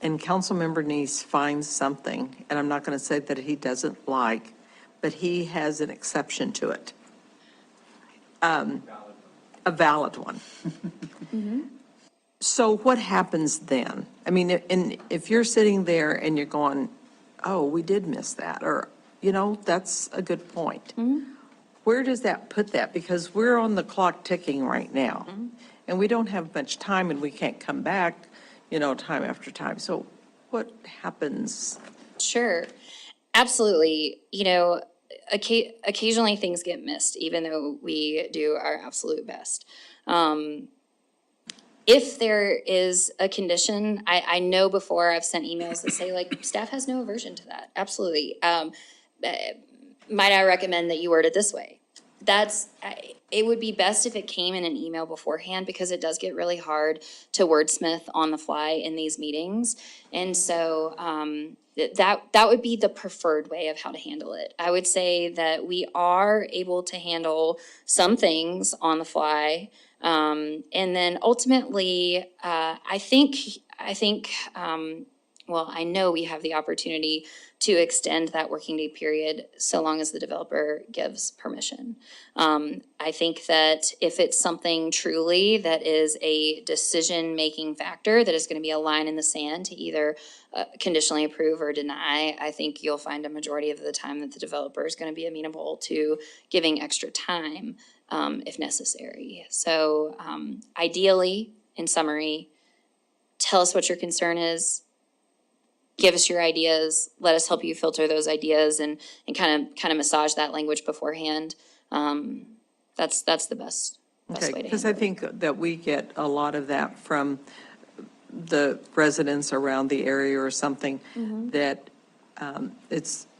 and Councilmember Neese finds something, and I'm not going to say that he doesn't like, but he has an exception to it. A valid one. So what happens then? I mean, if you're sitting there and you're going, oh, we did miss that, or, that's a good point. Where does that put that? Because we're on the clock ticking right now, and we don't have much time, and we can't come back, time after time. So what happens? Sure, absolutely. Occasionally things get missed, even though we do our absolute best. If there is a condition, I know before I've sent emails that say staff has no aversion to that. Absolutely. Might I recommend that you word it this way? It would be best if it came in an email beforehand, because it does get really hard to wordsmith on the fly in these meetings. And so that would be the preferred way of how to handle it. I would say that we are able to handle some things on the fly. And then ultimately, I know we have the opportunity to extend that working day period so long as the developer gives permission. I think that if it's something truly that is a decision-making factor that is going to be a line in the sand to either conditionally approve or deny, I think you'll find a majority of the time that the developer is going to be amenable to giving extra time if necessary. So ideally, in summary, tell us what your concern is. Give us your ideas. Let us help you filter those ideas and kind of massage that language beforehand. That's the best way to handle it. Because I think that we get a lot of that from the residents around the area or something, that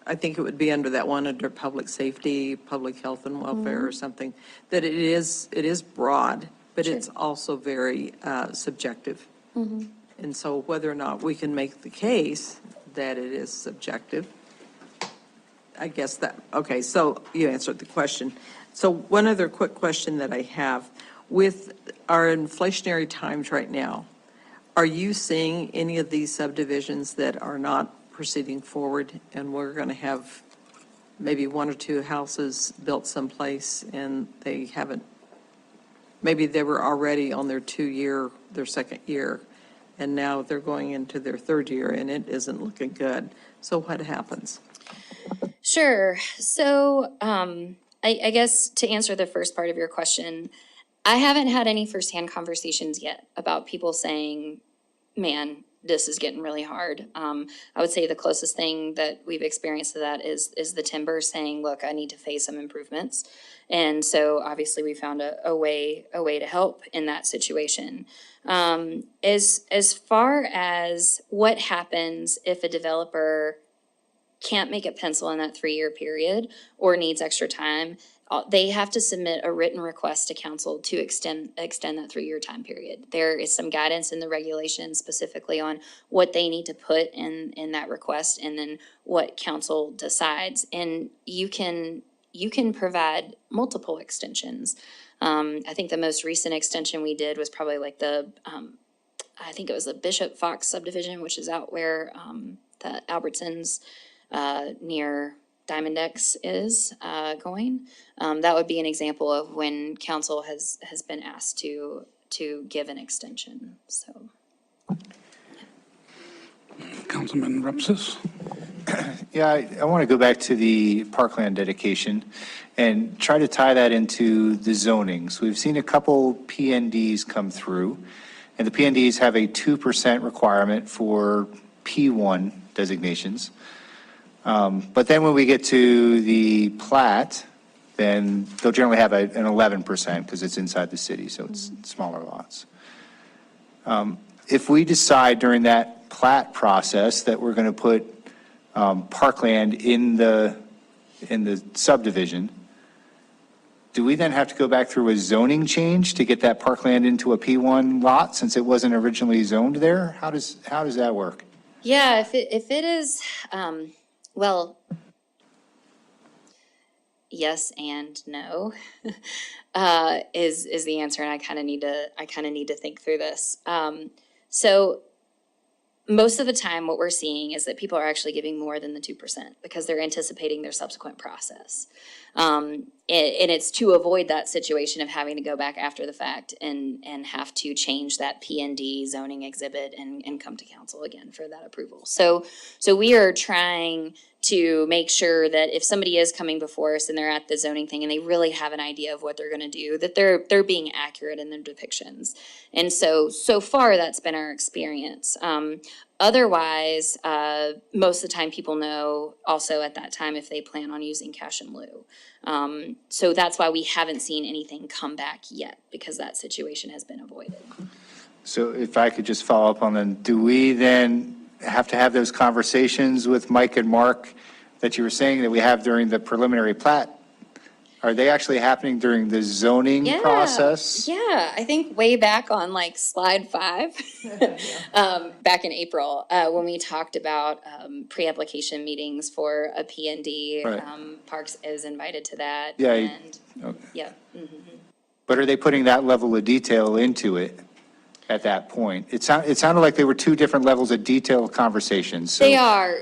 I think it would be under that one, under public safety, public health and welfare or something, that it is broad, but it's also very subjective. And so whether or not we can make the case that it is subjective, I guess okay, so you answered the question. So one other quick question that I have, with our inflationary times right now, are you seeing any of these subdivisions that are not proceeding forward and we're going to have maybe one or two houses built someplace and they haven't, maybe they were already on their their second year, and now they're going into their third year and it isn't looking good. So what happens? Sure. So, I guess to answer the first part of your question, I haven't had any firsthand conversations yet about people saying, man, this is getting really hard. I would say the closest thing that we've experienced to that is the timber saying, look, I need to face some improvements. And so obviously we found a way to help in that situation. As far as what happens if a developer can't make it pencil in that 3-year period or needs extra time, they have to submit a written request to council to extend that 3-year time period. There is some guidance in the regulations specifically on what they need to put in that request and then what council decides. And you can provide multiple extensions. I think the most recent extension we did was probably like I think it was the Bishop Fox subdivision, which is out where the Albertsons near Diamond X is going. That would be an example of when council has been asked to give an extension, so. Councilman Rupsis? Yeah, I want to go back to the parkland dedication and try to tie that into the zoning. So we've seen a couple PNDs come through, and the PNDs have a 2% requirement for P1 designations. But then when we get to the plat, then they'll generally have an 11% because it's inside the city, so it's smaller lots. If we decide during that plat process that we're going to put parkland in the subdivision, do we then have to go back through a zoning change to get that parkland into a P1 lot since it wasn't originally zoned there? How does that work? Yeah, if it is, well, yes and no, is the answer, and I kind of need to think through this. So most of the time, what we're seeing is that people are actually giving more than the 2% because they're anticipating their subsequent process. And it's to avoid that situation of having to go back after the fact and have to change that P&D zoning exhibit and come to council again for that approval. So we are trying to make sure that if somebody is coming before us and they're at the zoning thing and they really have an idea of what they're going to do, that they're being accurate in their depictions. And so far that's been our experience. Otherwise, most of the time people know also at that time if they plan on using cash in lieu. So that's why we haven't seen anything come back yet, because that situation has been avoided. So if I could just follow up on then, do we then have to have those conversations with Mike and Mark that you were saying that we have during the preliminary plat? Are they actually happening during the zoning process? Yeah, I think way back on like slide 5, back in April, when we talked about pre-application meetings for a P&D, Right. Parks is invited to that. Yeah, And, okay. yeah. But are they putting that level of detail into it at that point? It sounded like there were two different levels of detailed conversations. So They are.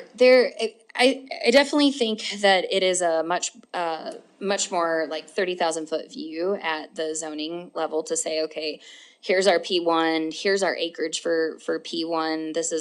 I definitely think that it is a much more like 30,000 foot view at the zoning level to say, okay, here's our P1, here's our acreage for P1. This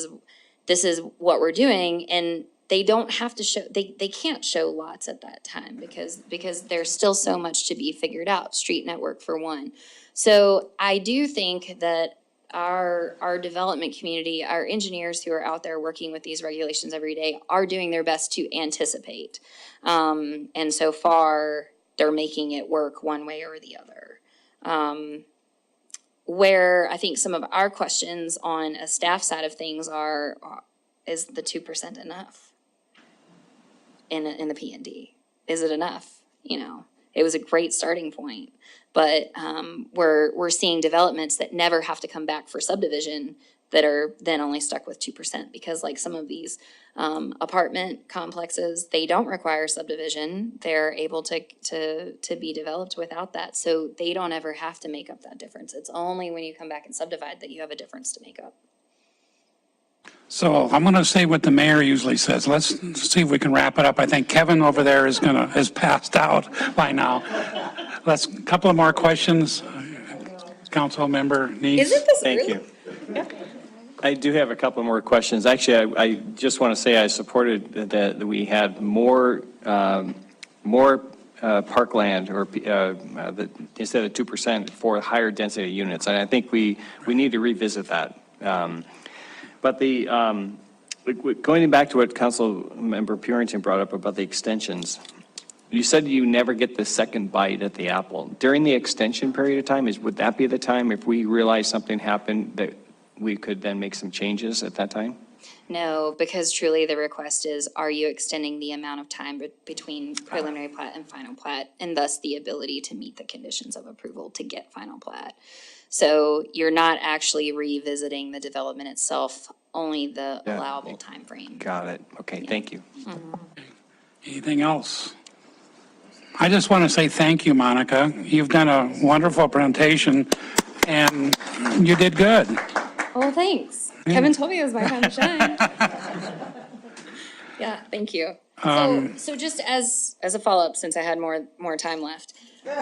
is what we're doing, and they don't have to show. They can't show lots at that time because there's still so much to be figured out. Street network for one. So I do think that our development community, our engineers who are out there working with these regulations every day are doing their best to anticipate. And so far, they're making it work one way or the other. Where I think some of our questions on a staff side of things is the 2% enough in the P&D? Is it enough? It was a great starting point. But we're seeing developments that never have to come back for subdivision that are then only stuck with 2% because like some of these apartment complexes, they don't require subdivision. They're able to be developed without that. So they don't ever have to make up that difference. It's only when you come back and subdivide that you have a difference to make up. So I'm going to say what the mayor usually says. Let's see if we can wrap it up. I think Kevin over there has passed out by now. Let's, a couple of more questions. Council member Neese. Isn't this Thank early? you. I do have a couple more questions. Actually, I just want to say I supported that we had more parkland or instead of 2% for higher density units. And I think we need to revisit that. But going back to what Council Member Purington brought up about the extensions, you said you never get the second bite at the apple. During the extension period of time, would that be the time if we realize something happened that we could then make some changes at that time? No, because truly the request is, are you extending the amount of time between preliminary plat and final plat, and thus the ability to meet the conditions of approval to get final plat? So you're not actually revisiting the development itself, only the allowable timeframe. Got it. Okay, thank you. Anything else? I just want to say thank you, Monica. You've done a wonderful presentation, and you did good. Well, thanks. Kevin told me it was my time to shine. Yeah, thank you. So just as a follow-up, since I had more time left,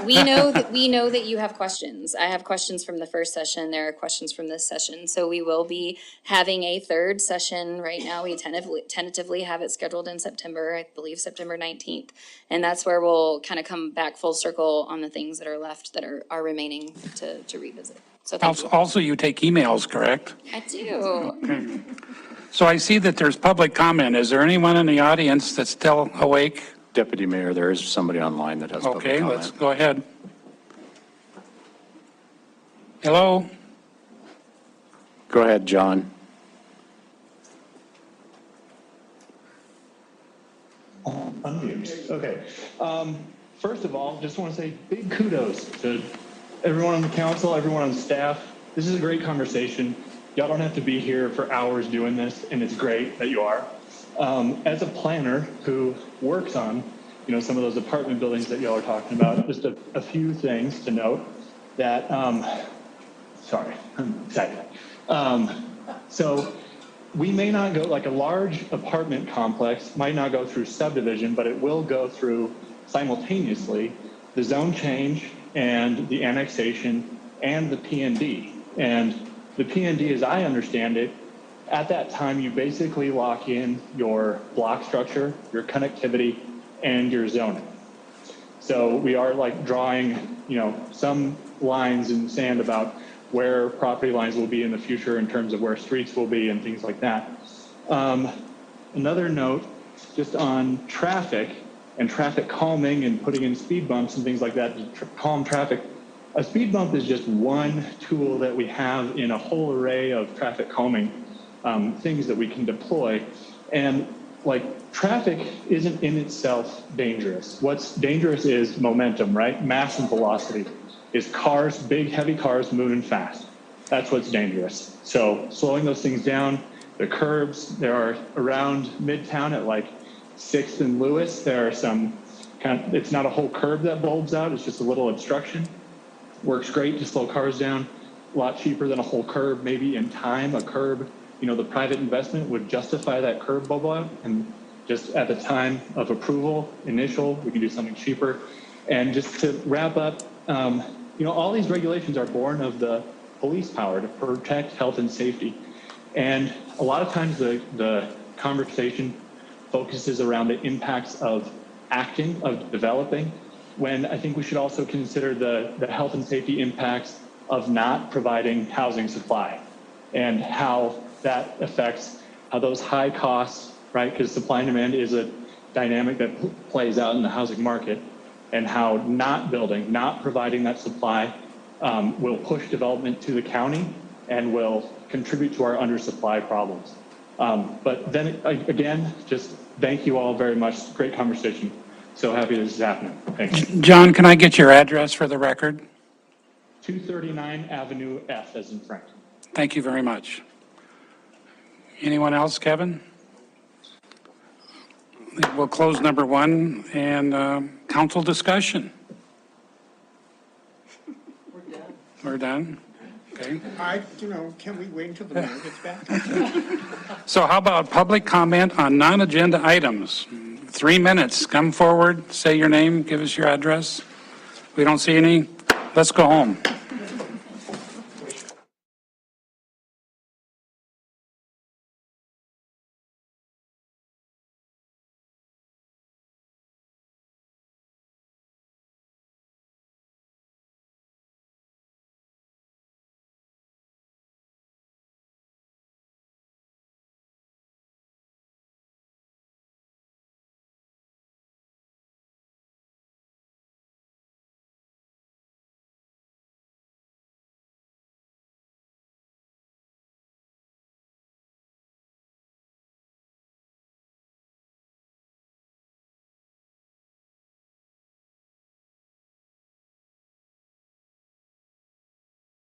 we know that you have questions. I have questions from the first session. There are questions from this session. So we will be having a third session right now. We tentatively have it scheduled in September, I believe September 19th. And that's where we'll kind of come back full circle on the things that are left that are remaining to revisit. So thank you. Also, you take emails, correct? I do. So I see that there's public comment. Is there anyone in the audience that's still awake? Deputy Mayor, there is somebody online that has public Okay, comment. let's go ahead. Hello? Go ahead, John. Unmute. Okay. First of all, just want to say big kudos to everyone on the council, everyone on staff. This is a great conversation. Y'all don't have to be here for hours doing this, and it's great that you are. As a planner who works on, some of those apartment buildings that y'all are talking about, just a few things to note that, sorry, I'm excited. So we may not go, like a large apartment complex might not go through subdivision, but it will go through simultaneously the zone change and the annexation and the P&D. And the P&D, as I understand it, at that time, you basically lock in your block structure, your connectivity, and your zoning. So we are like drawing, some lines in sand about where property lines will be in the future in terms of where streets will be and things like that. Another note, just on traffic and traffic calming and putting in speed bumps and things like that to calm traffic. A speed bump is just one tool that we have in a whole array of traffic calming things that we can deploy. And like traffic isn't in itself dangerous. What's dangerous is momentum, right? Mass and velocity. Is cars, big, heavy cars moving fast. That's what's dangerous. So slowing those things down, the curbs, there are around Midtown at like 6th and Lewis, there are some it's not a whole curb that bulbs out, it's just a little obstruction. Works great to slow cars down, a lot cheaper than a whole curb. Maybe in time, a curb, the private investment would justify that curb bulb out, and just at the time of approval, initial, we can do something cheaper. And just to wrap up, all these regulations are born of the police power to protect health and safety. And a lot of times the conversation focuses around the impacts of acting, of developing, when I think we should also consider the health and safety impacts of not providing housing supply and how that affects how those high costs, right? Because supply and demand is a dynamic that plays out in the housing market, and how not building, not providing that supply will push development to the county and will contribute to our undersupply problems. But then again, just thank you all very much. Great conversation. So happy this is happening. Thanks. John, can I get your address for the record? 239 Avenue F as in Frank. Thank you very much. Anyone else, Kevin? We'll close number 1 and council discussion. We're done. Okay. Can we wait until the mayor gets back? So how about public comment on non-agenda items? 3 minutes, come forward, say your name, give us your address. We don't see any, let's go home.